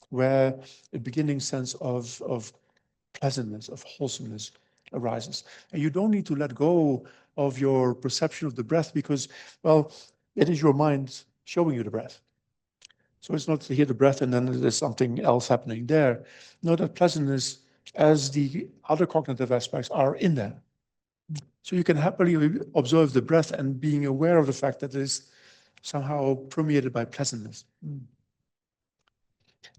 where a beginning sense of pleasantness, of wholesomeness arises. And you don't need to let go of your perception of the breath because, well, it is your mind showing you the breath. So it's not to hear the breath and then there's something else happening there. No, that pleasantness, as the other cognitive aspects, are in there. So you can happily observe the breath and being aware of the fact that it is somehow permeated by pleasantness.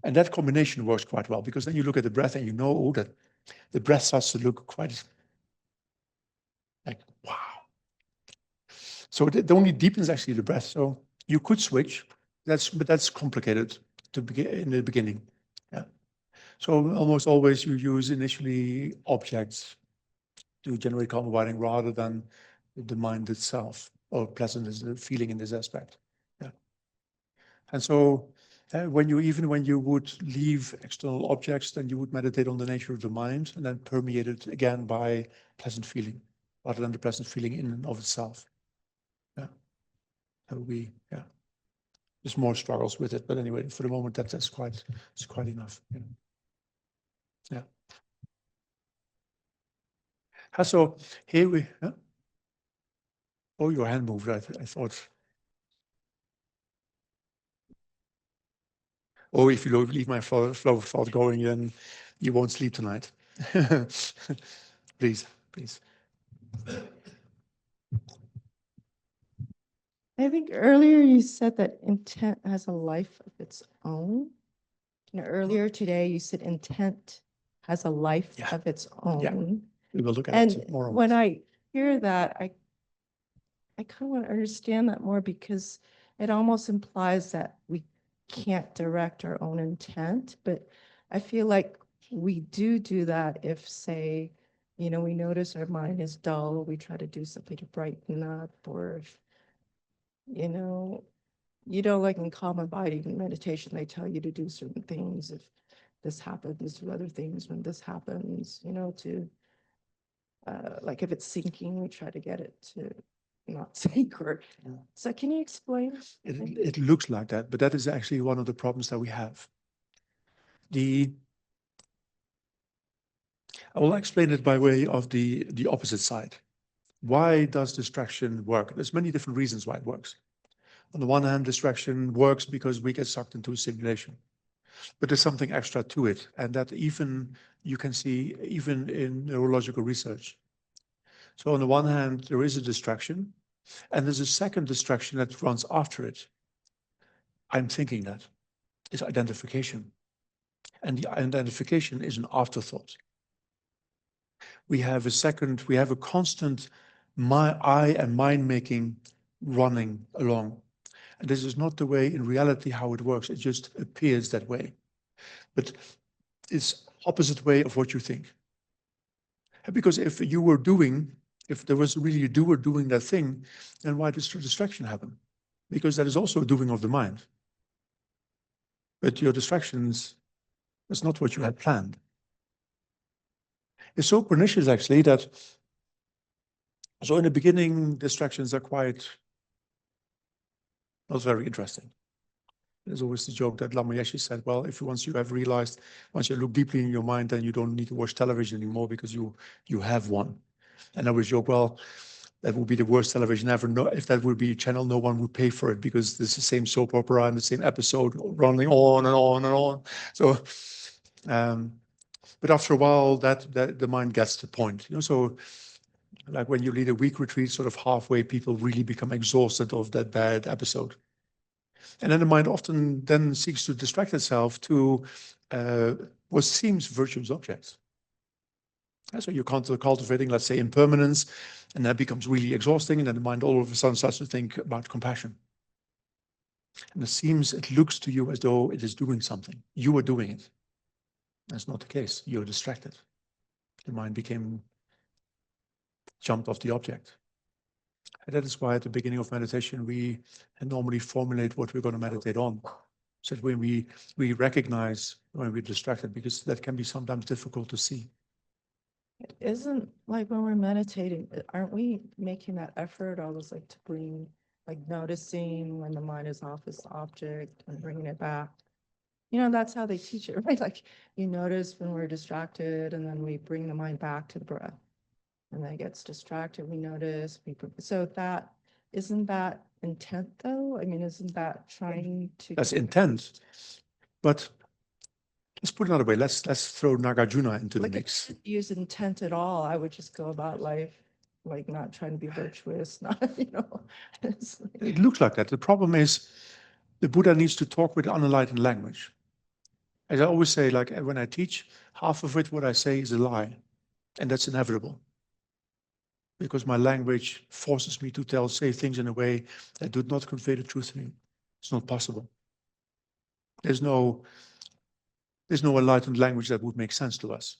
And that combination works quite well because then you look at the breath and you know, oh, that the breath starts to look quite like, wow. So it only deepens actually the breath. So you could switch, but that's complicated to begin in the beginning. Yeah. So almost always you use initially objects to generate calm abiding rather than the mind itself. or pleasant is the feeling in this aspect. Yeah. And so when you would leave external objects, then you would meditate on the nature of the mind and then permeate it again by pleasant feeling, rather than the pleasant feeling in and of itself. Yeah. So there's more struggles with it, but anyway, for the moment, it's quite enough. Yeah. Yeah. So here we. Oh, your hand moved. I thought. Oh, if you don't leave my flow of thought going, then you won't sleep tonight. Please. I think earlier you said that intent has a life of its own. Earlier today you said intent has a life Yeah. of its own. We will look at And it more. when I hear that, I kind of want to understand that more, because it almost implies that we can't direct our own intent. But I feel like we do that if, say, we notice our mind is dull, we try to do something to brighten up, or if, like in calm abiding meditation, they tell you to do certain things. If this happens, do other things when this happens, to like if it's sinking, we try to get it to not sink. Or so can you explain? It looks like that, but that is actually one of the problems that we have. I will explain it by way of the opposite side. Why does distraction work? There's many different reasons why it works. On the one hand, distraction works because we get sucked into a simulation. But there's something extra to it, and that even you can see even in neurological research. So on the one hand, there is a distraction, and there's a second distraction that runs after it. I'm thinking that is identification. And the identification is an afterthought. We have a constant eye and mind making running along. And this is not the way in reality how it works. It just appears that way. But it's opposite way of what you think. Because if there was really a doer doing that thing, then why does the distraction happen? Because that is also a doing of the mind. But your distractions is not what you had planned. It's so pernicious, actually, that so in the beginning, distractions are quite not very interesting. There's always the joke that Lama Yeshe said, well, once you look deeply in your mind, then you don't need to watch television anymore because you have one. And I always joke, well, that would be the worst television ever. No, if that would be a channel, no one would pay for it because it's the same soap opera and the same episode running on and on and on. So, but after a while, that the mind gets the point. So like when you lead a week retreat, sort of halfway, people really become exhausted of that bad episode. And then the mind often then seeks to distract itself to what seems virtuous objects. So you're cultivating, let's say, impermanence, and that becomes really exhausting, and then the mind all of a sudden starts to think about compassion. And it looks to you as though it is doing something. You are doing it. That's not the case. You're distracted. The mind jumped off the object. And that is why at the beginning of meditation, we normally formulate what we're going to meditate on. So that when we recognize when we're distracted, because that can be sometimes difficult to see. It isn't like when we're meditating, aren't we making that effort always, like to bring, like noticing when the mind is off this object and bringing it back? That's how they teach it, right? Like you notice when we're distracted, and then we bring the mind back to the breath. And then it gets distracted, we notice. So isn't that intent though? I mean, isn't that trying to? That's intent. But let's put it another way. Let's throw Nagarjuna into the Like, mix. if I didn't use intent at all, I would just go about life, like not trying to be virtuous, not, it's like- It looks like that. The problem is the Buddha needs to talk with unenlightened language. As I always say, like when I teach, half of it, what I say is a lie. And that's inevitable. Because my language forces me to say things in a way that do not convey the truth to me. It's not possible. There's no enlightened language that would make sense to us.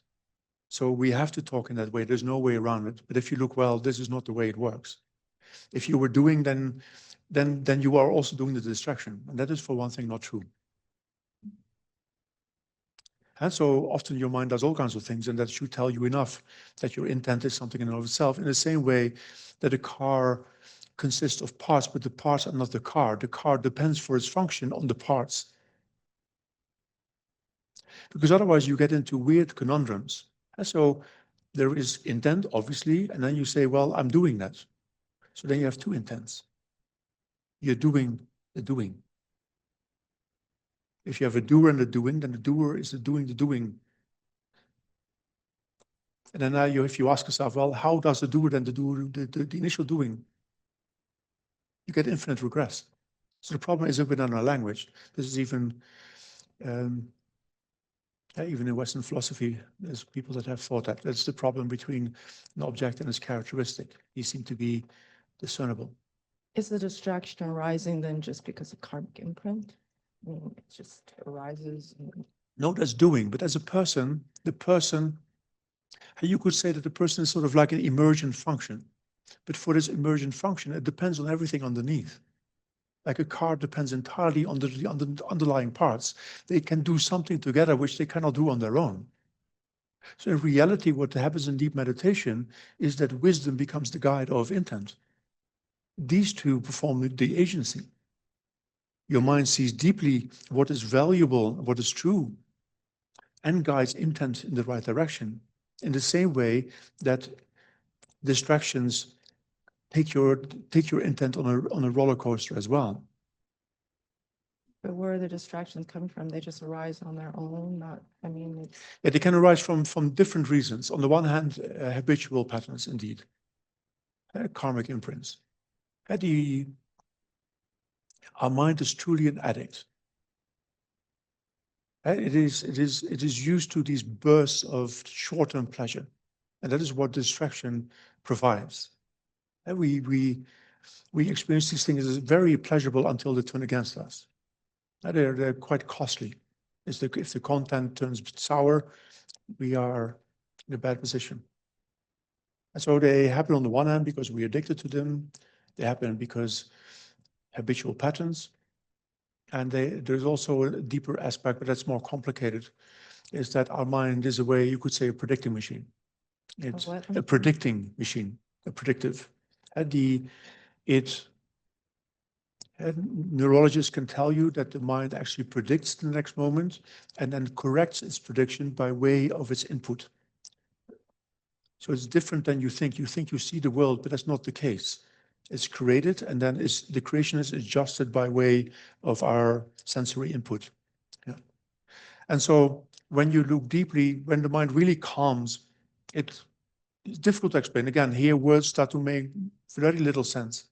So we have to talk in that way. There's no way around it. But if you look well, this is not the way it works. if you were doing, then you are also doing the distraction. And that is, for one thing, not true. And so often your mind does all kinds of things, and that should tell you enough that your intent is something in and of itself. In the same way that a car consists of parts, but the parts are not the car. The car depends for its function on the parts. Because otherwise you get into weird conundrums. And so there is intent, obviously, and then you say, well, I'm doing that. So then you have two intents. You're doing the doing. If you have a doer and a doing, then the doer is the doing. And then now if you ask yourself, well, how does the doer then the initial doing? You get infinite regress. So the problem isn't within our language. This is even in Western philosophy, there's people that have thought that. That's the problem between an object and its characteristic. These seem to be discernible. Is the distraction arising then just because of karmic imprint? I mean, it just arises. No, that's doing. But as a person, the person, you could say that the person is sort of like an emergent function. But for this emergent function, it depends on everything underneath. Like a car depends entirely on the underlying parts. They can do something together which they cannot do on their own. So in reality, what happens in deep meditation is that wisdom becomes the guide of intent. These two perform the agency. Your mind sees deeply what is valuable, what is true, and guides intent in the right direction. In the same way that distractions take your intent on a roller coaster as well. But where are the distractions coming from? They just arise on their own, not, I mean, it's. Yeah, they can arise from different reasons. On the one hand, habitual patterns, indeed, karmic imprints. Our mind is truly an addict. It is used to these bursts of short-term pleasure, and that is what distraction provides. And we experience these things as very pleasurable until they turn against us. They're quite costly. If the content turns sour, we are in a bad position. And so they happen on the one hand because we're addicted to them. They happen because habitual patterns. And there's also a deeper aspect, but that's more complicated, is that our mind is a way, you could say, a predicting machine. It's a predicting machine, a predictive. Neurologists can tell you that the mind actually predicts the next moment and then corrects its prediction by way of its input. So it's different than you think. You think you see the world, but that's not the case. It's created, and then the creation is adjusted by way of our sensory input. Yeah. And so when you look deeply, when the mind really calms, it's difficult to explain. Again, here words start to make very little sense.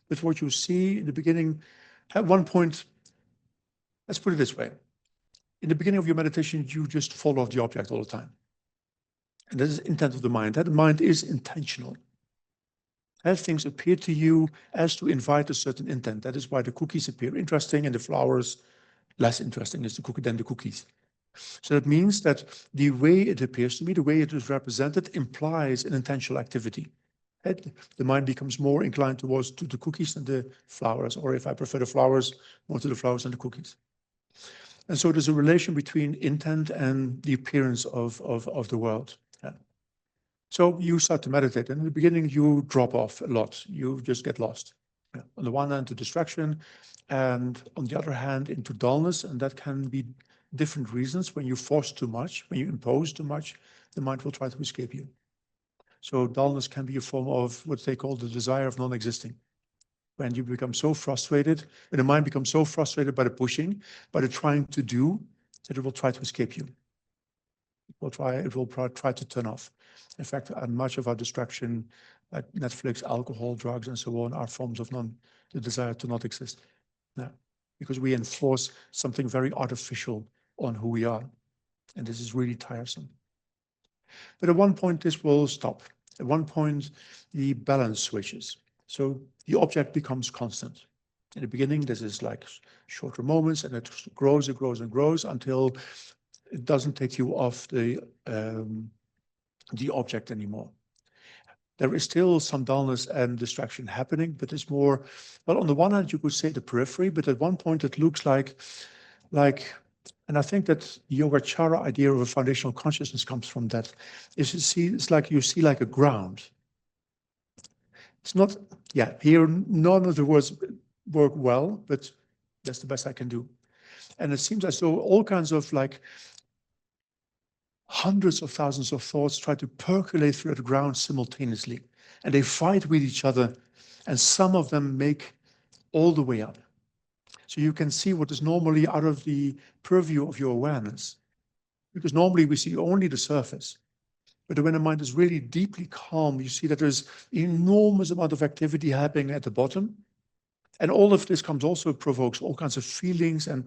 But what you see in the beginning, at one point, let's put it this way. In the beginning of your meditation, you just follow the object all the time. And that is the intent of the mind. That mind is intentional. As things appear to you as to invite a certain intent. That is why the cookies appear interesting and the flowers less interesting than the cookies. So that means that the way it appears to me, the way it is represented, implies an intentional activity. The mind becomes more inclined towards to the cookies than the flowers, or if I prefer the flowers, more to the flowers than the cookies. And so there's a relation between intent and the appearance of the world. Yeah. So you start to meditate, and in the beginning you drop off a lot. You just get lost. Yeah. On the one hand, to distraction, and on the other hand, into dullness, and that can be different reasons. When you force too much, when you impose too much, the mind will try to escape you. So dullness can be a form of what they call the desire of non-existing. When you become so frustrated, when the mind becomes so frustrated by the pushing, by the trying to do, that it will try to escape you. It will try to turn off. In fact, much of our distraction, like Netflix, alcohol, drugs, and so on, are forms of the desire to not exist. Yeah. Because we enforce something very artificial on who we are. And this is really tiresome. But at one point, this will stop. At one point, the balance switches. So the object becomes constant. In the beginning, this is like shorter moments, and it grows and grows and grows until it doesn't take you off the object anymore. there is still some dullness and distraction happening, but it's more, well, on the one hand, you could say the periphery, but at one point it looks like, and I think that Yogacara idea of a foundational consciousness comes from that, is you see, it's like you see like a ground. It's not, yeah, here none of the words work well, but that's the best I can do. And it seems as though all kinds of like hundreds of thousands of thoughts try to percolate through the ground simultaneously. And they fight with each other, and some of them make all the way up. So you can see what is normally out of the purview of your awareness. Because normally we see only the surface. But when the mind is really deeply calm, you see that there's enormous amount of activity happening at the bottom. And all of this also provokes all kinds of feelings. And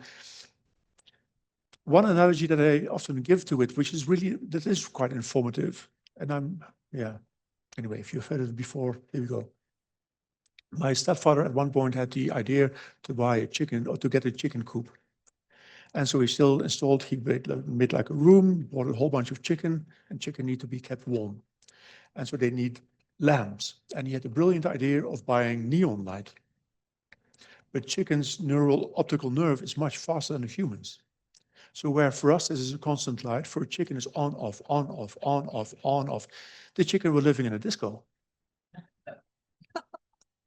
one analogy that I often give to it, which is really, that is quite informative. And anyway, if you've heard it before, here we go. My stepfather at one point had the idea to buy a chicken, or to get a chicken coop. And so he still installed, he made like a room, bought a whole bunch of chicken, and chicken need to be kept warm. And so they need lamps. And he had a brilliant idea of buying neon light. But chicken's neural optical nerve is much faster than the humans. So where for us this is a constant light, for a chicken is on, off, on, off, on, off, on, off. The chicken were living in a disco.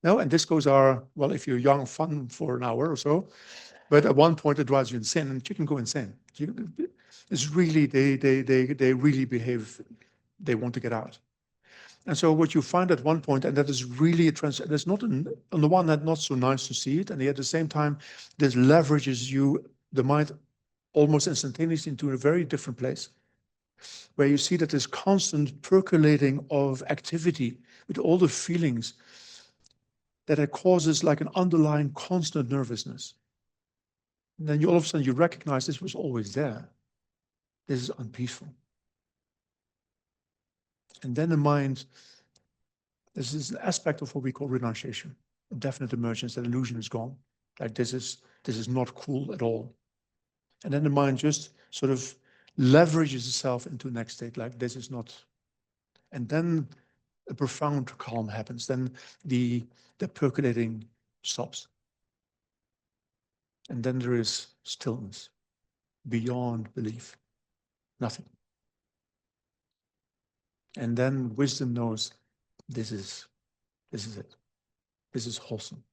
No, and discos are, well, if you're young, fun for an hour or so. But at one point it drives you insane, and chicken go insane. It's really, they really behave, they want to get out. And so what you find at one point, and that is really a that's not, on the one hand, not so nice to see it, and at the same time, this leverages the mind almost instantaneously into a very different place, where you see that this constant percolating of activity with all the feelings that it causes like an underlying constant nervousness. And then all of a sudden you recognize this was always there. This is unpeaceful. And then the mind, this is an aspect of what we call renunciation, a definite emergence, that illusion is gone. Like this is not cool at all. And then the mind just sort of leverages itself into the next state, like this is not. And then a profound calm happens. Then the percolating stops. And then there is stillness beyond belief, nothing. And then wisdom knows this is it. This is wholesome.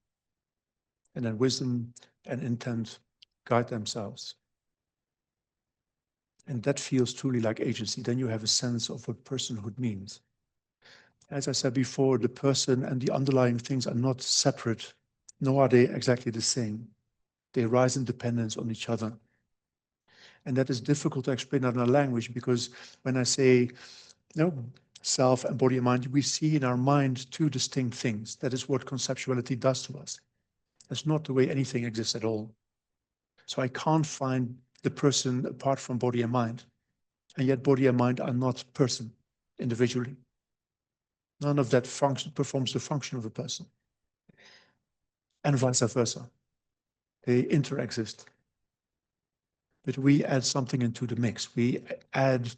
And then wisdom and intent guide themselves. And that feels truly like agency. Then you have a sense of what personhood means. As I said before, the person and the underlying things are not separate, nor are they exactly the same. They rise in dependence on each other. And that is difficult to explain in our language, because when I say, self and body and mind, we see in our mind two distinct things. That is what conceptuality does to us. That's not the way anything exists at all. So I can't find the person apart from body and mind. And yet body and mind are not person individually. None of that performs the function of a person. And vice versa. They interexist. But we add something into the mix. We add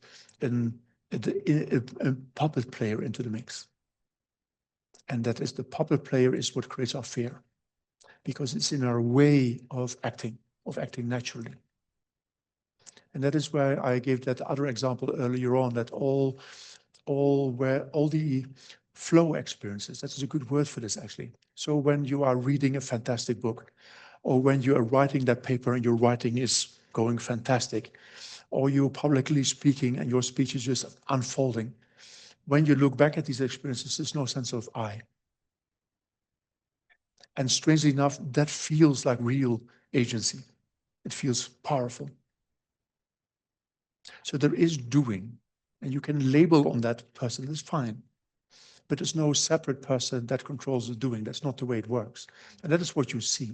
a puppet player into the mix. And that is, the puppet player is what creates our fear, because it's in our way of acting naturally. And that is where I gave that other example earlier on, that all the flow experiences, that is a good word for this actually. So when you are reading a fantastic book, or when you are writing that paper and your writing is going fantastic, or you're publicly speaking and your speech is just unfolding, when you look back at these experiences, there's no sense of I. And strangely enough, that feels like real agency. It feels powerful. So there is doing, and you can label on that person, that's fine. But there's no separate person that controls the doing. That's not the way it works. And that is what you see.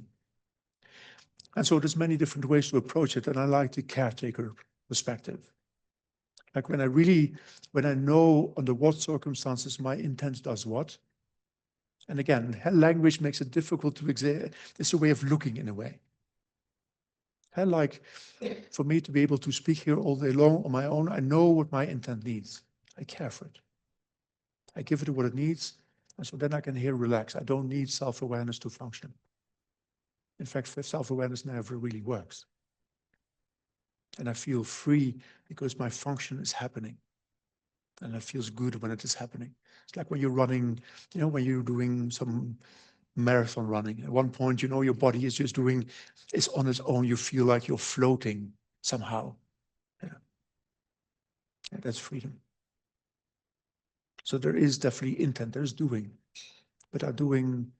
And so there's many different ways to approach it. And I like the caretaker perspective. Like when I know under what circumstances my intent does what. And again, language makes it difficult to exist. It's a way of looking in a way. And like for me to be able to speak here all day long on my own, I know what my intent needs. I care for it. I give it what it needs, and so then I can here relax. I don't need self-awareness to function. In fact, self-awareness never really works. And I feel free because my function is happening. And it feels good when it is happening. It's like when you're running, when you're doing some marathon running. At one point, your body is just it's on its own. You feel like you're floating somehow. Yeah. And that's freedom. So there is definitely intent, there's doing. But our doing,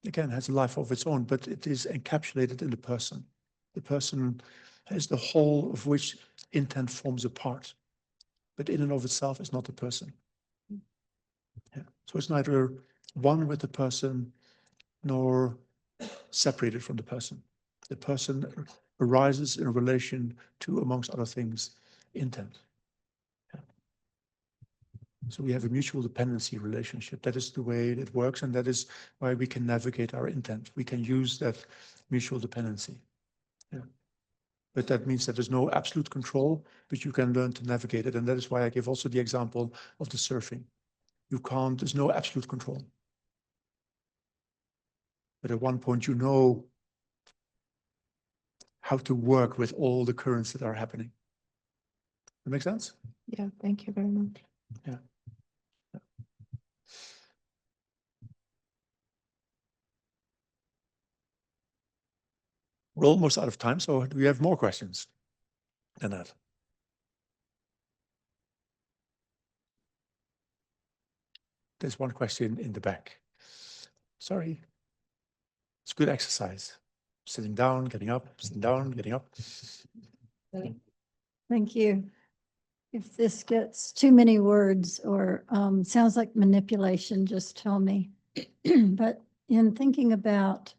again, has a life of its own, but it is encapsulated in the person. The person is the whole of which intent forms a part. But in and of itself, it's not the person. Yeah. So it's neither one with the person nor separated from the person. The person arises in relation to, amongst other things, intent. Yeah. So we have a mutual dependency relationship. That is the way it works, and that is why we can navigate our intent. We can use that mutual dependency. Yeah. But that means that there's no absolute control, but you can learn to navigate it. And that is why I give also the example of the surfing. There's no absolute control. But at one point, how to work with all the currents that are happening. That make sense? Yeah, thank you very much. Yeah. We're almost out of time, so do we have more questions than that? There's one question in the back. Sorry. It's good exercise. Sitting down, getting up, sitting down, getting up. Thank you. If this gets too many words or sounds like manipulation, just tell me. But in thinking about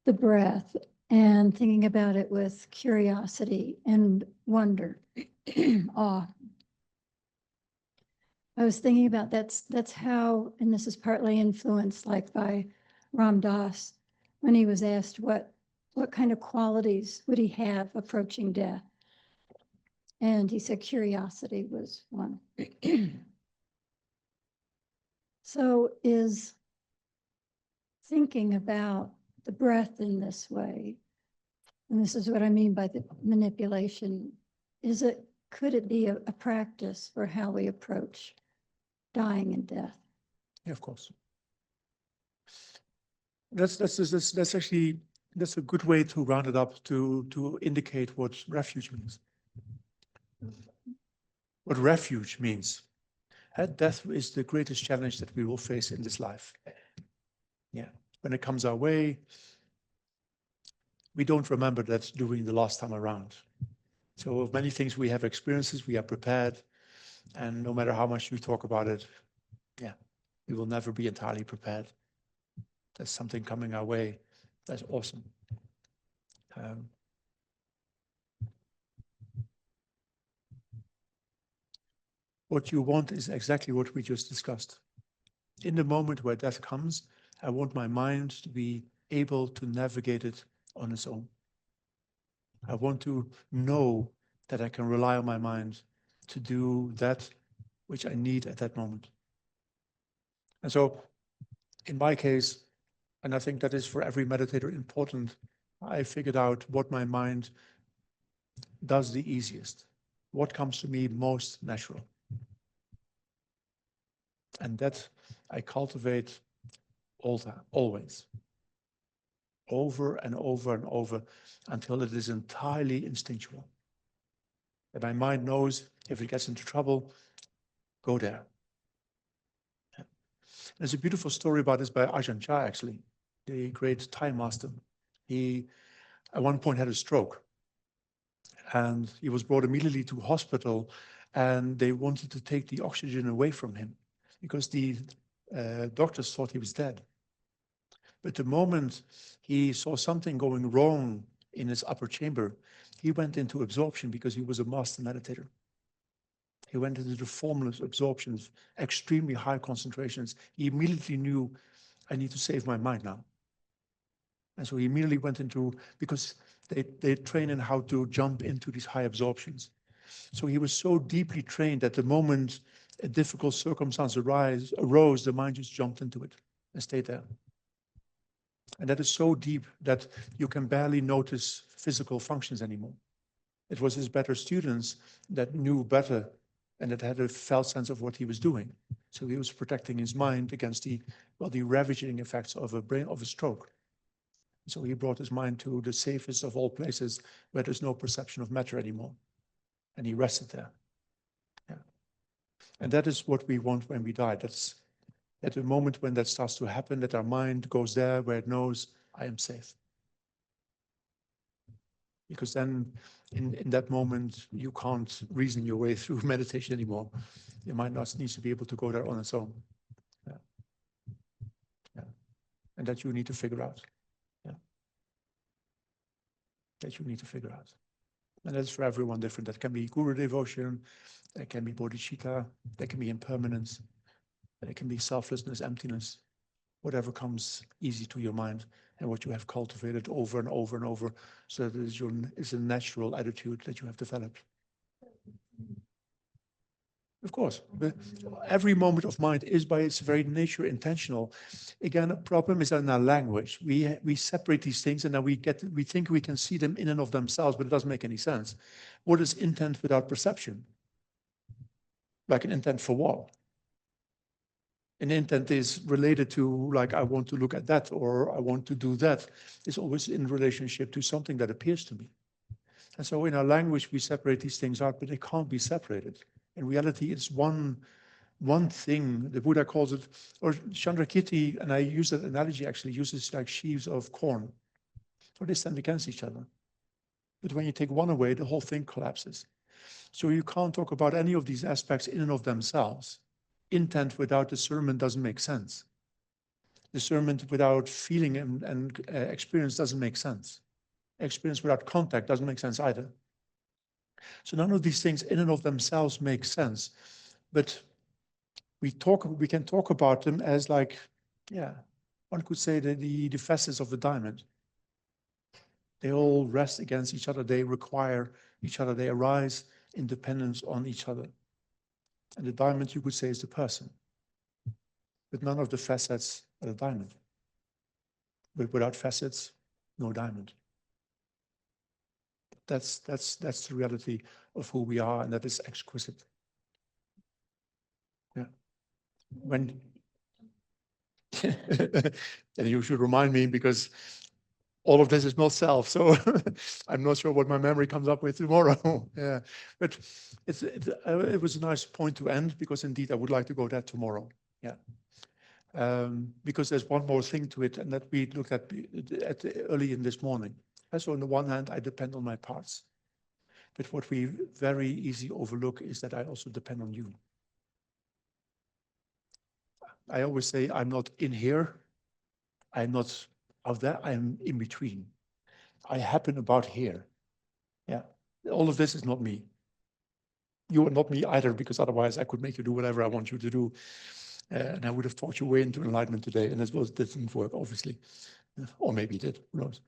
the breath and thinking about it with curiosity and wonder, awe, I was thinking about that's how, and this is partly influenced like by Ram Dass, when he was asked what kind of qualities would he have approaching death. And he said curiosity was one. So is thinking about the breath in this way, and this is what I mean by the manipulation, could it be a practice for how we approach dying and death? Yeah, of course. That's actually a good way to round it up to indicate what refuge means. What refuge means. Death is the greatest challenge that we will face in this life. Yeah. When it comes our way, we don't remember that during the last time around. So of many things we have experiences, we are prepared, and no matter how much you talk about it, yeah, we will never be entirely prepared. There's something coming our way. That's awesome. What you want is exactly what we just discussed. In the moment where death comes, I want my mind to be able to navigate it on its own. I want to know that I can rely on my mind to do that which I need at that moment. And so in my case, and I think that is for every meditator important, I figured out what my mind does the easiest, what comes to me most natural. And that I cultivate all the time, always, over and over and over, until it is entirely instinctual. And my mind knows if it gets into trouble, go there. Yeah. There's a beautiful story about this by Ajahn Chah, actually, the great Thai master. He, at one point, had a stroke, and he was brought immediately to hospital, and they wanted to take the oxygen away from him because the doctors thought he was dead. But the moment he saw something going wrong in his upper chamber, he went into absorption because he was a master meditator. He went into the formless absorptions, extremely high concentrations. He immediately knew, I need to save my mind now. And so he immediately went into, because they train in how to jump into these high absorptions. So he was so deeply trained that the moment a difficult circumstance arose, the mind just jumped into it and stayed there. And that is so deep that you can barely notice physical functions anymore. It was his better students that knew better and that had a felt sense of what he was doing. So he was protecting his mind against the ravaging effects of a stroke. So he brought his mind to the safest of all places where there's no perception of matter anymore. And he rested there. Yeah. And that is what we want when we die. That's at the moment when that starts to happen, that our mind goes there where it knows, I am safe. Because then in that moment, you can't reason your way through meditation anymore. Your mind needs to be able to go there on its own. Yeah. Yeah. And that you need to figure out. Yeah. That you need to figure out. And that's for everyone different. That can be guru devotion, that can be bodhicitta, that can be impermanence, that can be selflessness, emptiness, whatever comes easy to your mind and what you have cultivated over and over and over, so that it's a natural attitude that you have developed. Of course, but every moment of mind is by its very nature intentional. Again, a problem is in our language. We separate these things and then we think we can see them in and of themselves, but it doesn't make any sense. What is intent without perception? Like an intent for what? An intent is related to, like, I want to look at that or I want to do that. It's always in relationship to something that appears to me. And so in our language, we separate these things out, but they can't be separated. In reality, it's one thing. The Buddha calls it, or Chandrakirti, and I use that analogy actually, uses like sheaves of corn. So they stand against each other. But when you take one away, the whole thing collapses. So you can't talk about any of these aspects in and of themselves. Intent without discernment doesn't make sense. Discernment without feeling and experience doesn't make sense. Experience without contact doesn't make sense either. So none of these things in and of themselves make sense. But we can talk about them as like, yeah, one could say that the facets of the diamond. They all rest against each other. They require each other. They arise in dependence on each other. And the diamond, you could say, is the person. But none of the facets are the diamond. But without facets, no diamond. That's the reality of who we are, and that is exquisite. Yeah. When and you should remind me, because all of this is not self, so I'm not sure what my memory comes up with tomorrow. Yeah, but it was a nice point to end, because indeed I would like to go there tomorrow. Yeah, because there's one more thing to it, and that we looked at early in this morning. So on the one hand, I depend on my parts, but what we very easily overlook is that I also depend on you. I always say I'm not in here, I'm not out there, I'm in between. I happen about here. Yeah, all of this is not me. You are not me either, because otherwise I could make you do whatever I want you to do. And I would have taught you way into enlightenment today, and it didn't work, obviously. Or maybe it did, who knows.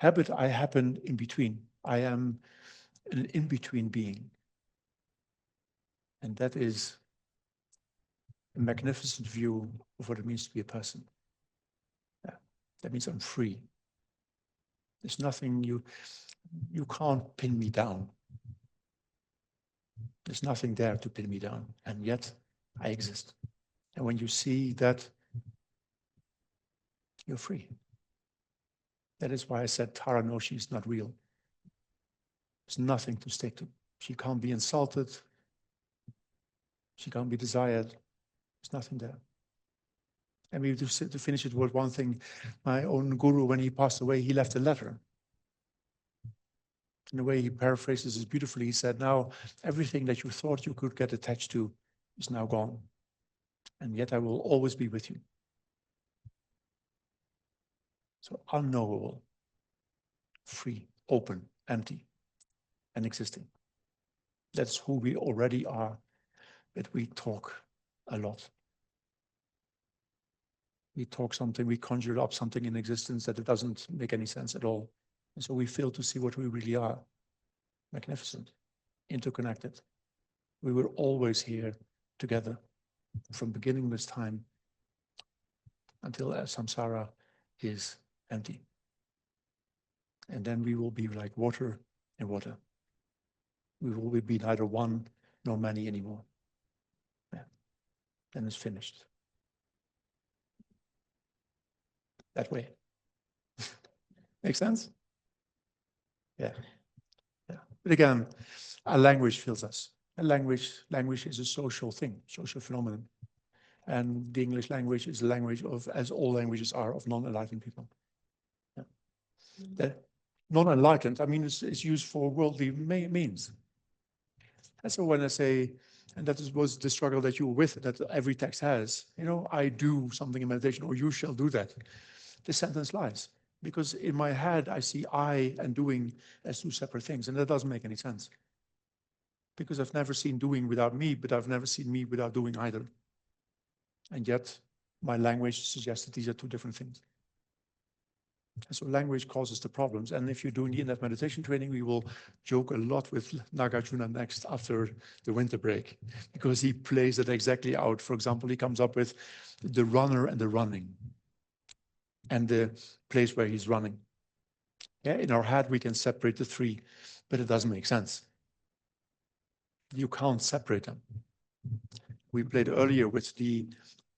But I happen in between. I am an in-between being. And that is a magnificent view of what it means to be a person. Yeah. That means I'm free. There's nothing you can't pin me down. There's nothing there to pin me down, and yet I exist. And when you see that, you're free. That is why I said Tara knows she's not real. There's nothing to stick to. She can't be insulted. She can't be desired. There's nothing there. And we to finish it with one thing. My own guru, when he passed away, he left a letter. In the way he paraphrases it beautifully, he said, now everything that you thought you could get attached to is now gone. And yet I will always be with you. So unknowable, free, open, empty, and existing. That's who we already are, but we talk a lot. We talk something, we conjure up something in existence that it doesn't make any sense at all. And so we fail to see what we really are. Magnificent, interconnected. We were always here together from beginningless time until samsara is empty. And then we will be like water and water. We will be neither one nor many anymore. Yeah. Then it's finished. That way. Make sense? Yeah. Yeah. But again, a language fills us. A language is a social thing, social phenomenon. And the English language is a language of, as all languages are, of non-enlightened people. Yeah. The non-enlightened, I mean, it's used for worldly means. And so when I say, and that was the struggle that you were with, that every text has, you know, I do something in meditation, or you shall do that. The sentence lies. Because in my head, I see I and doing as two separate things, and that doesn't make any sense. Because I've never seen doing without me, but I've never seen me without doing either. And yet, my language suggests that these are two different things. And so language causes the problems. And if you're doing the in-depth meditation training, we will joke a lot with Nagarjuna next after the winter break, because he plays it exactly out. For example, he comes up with the runner and the running, and the place where he's running. Yeah, in our head, we can separate the three, but it doesn't make sense. You can't separate them. We played earlier with the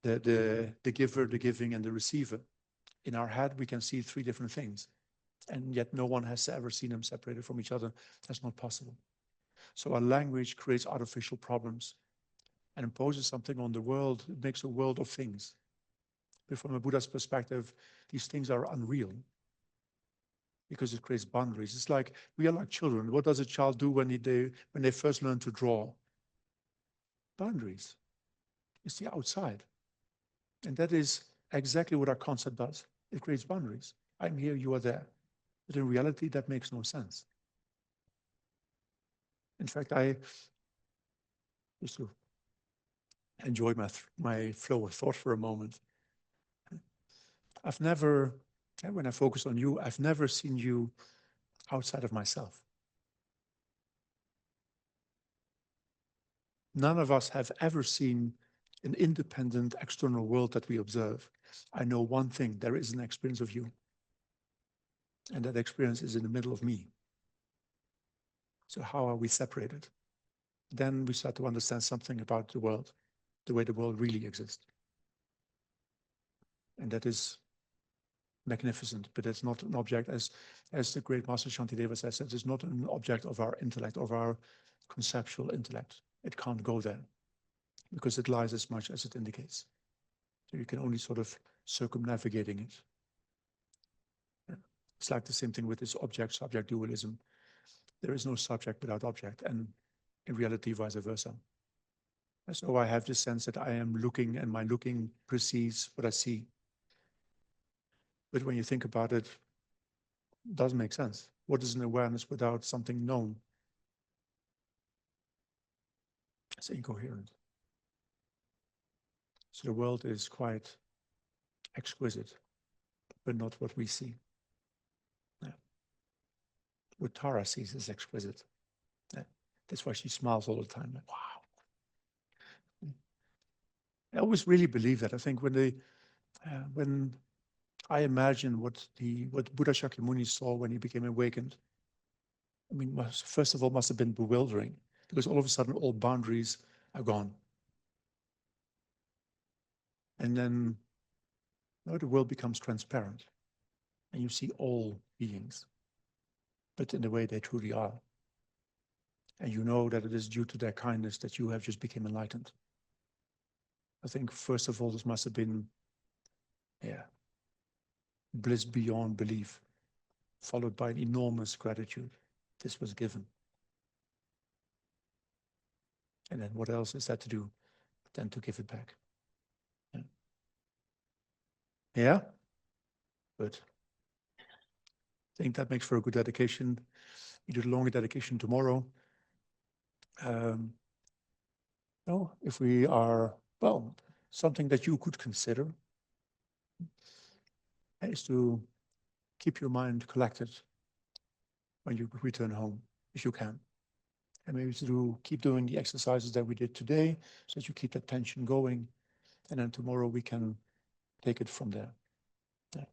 giver, the giving, and the receiver. In our head, we can see three different things, and yet no one has ever seen them separated from each other. That's not possible. So our language creates artificial problems and imposes something on the world. It makes a world of things. But from a Buddha's perspective, these things are unreal because it creates boundaries. It's like, we are like children. What does a child do when they first learn to draw? Boundaries. It's the outside. And that is exactly what our concept does. It creates boundaries. I'm here, you are there. But in reality, that makes no sense. In fact, I used to enjoy my flow of thought for a moment. I've never, when I focus on you, I've never seen you outside of myself. None of us have ever seen an independent external world that we observe. I know one thing, there is an experience of you. And that experience is in the middle of me. So how are we separated? Then we start to understand something about the world, the way the world really exists. And that is magnificent, but it's not an object, as the great Master Shantideva says, it is not an object of our intellect, of our conceptual intellect. It can't go there because it lies as much as it indicates. So you can only sort of circumnavigating it. It's like the same thing with this object-subject dualism. There is no subject without object, and in reality, vice versa. And so I have this sense that I am looking, and my looking precedes what I see. But when you think about it, it doesn't make sense. What is an awareness without something known? It's incoherent. So the world is quite exquisite, but not what we see. Yeah. What Tara sees is exquisite. Yeah. That's why she smiles all the time. Like, wow. I always really believe that. I think when I imagine what Buddha Shakyamuni saw when he became awakened, I mean, first of all, must have been bewildering, because all of a sudden all boundaries are gone. And then the world becomes transparent, and you see all beings, but in the way they truly are. And you know that it is due to their kindness that you have just become enlightened. I think, first of all, this must have been, bliss beyond belief, followed by an enormous gratitude. This was given. And then what else is that to do than to give it back? Yeah? Yeah? Good. I think that makes for a good dedication. We do the longer dedication tomorrow. If we are, well, something that you could consider is to keep your mind collected when you return home, if you can. And maybe to keep doing the exercises that we did today, so that you keep that tension going. And then tomorrow we can take it from there. Yeah.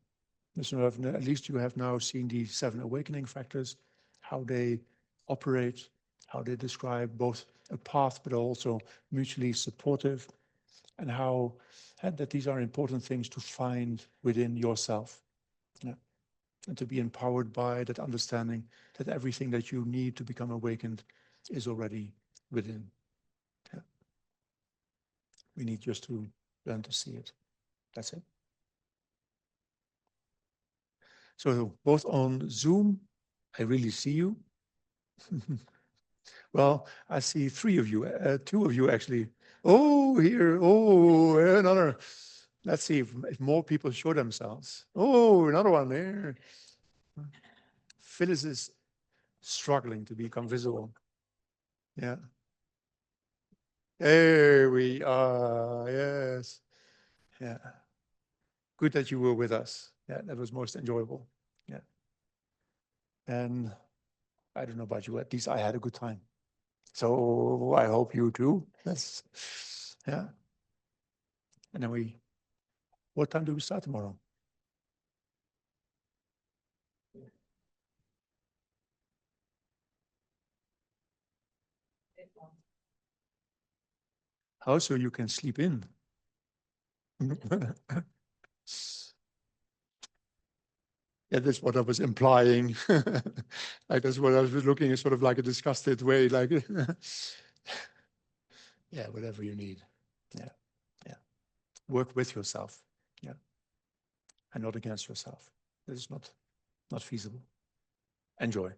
So at least you have now seen the 7 awakening factors, how they operate, how they describe both a path, but also mutually supportive, and how that these are important things to find within yourself. Yeah. And to be empowered by that understanding that everything that you need to become awakened is already within. Yeah. We need just to learn to see it. That's it. So both on Zoom, I really see you. Well, I see 3 of you, 2 of you actually. Oh, here, oh, another. Let's see if more people show themselves. Oh, another one there. Phyllis is struggling to become visible. Yeah. There we are, yes. Yeah. Good that you were with us. Yeah, that was most enjoyable. Yeah. And I don't know about you, at least I had a good time. So I hope you too. That's, yeah. And then what time do we start tomorrow? How so you can sleep in? Yeah, that's what I was implying. Like that's what I was looking at, sort of like a disgusted way, like, yeah, whatever you need. Yeah, yeah. Work with yourself. Yeah, and not against yourself. This is not feasible. Enjoy.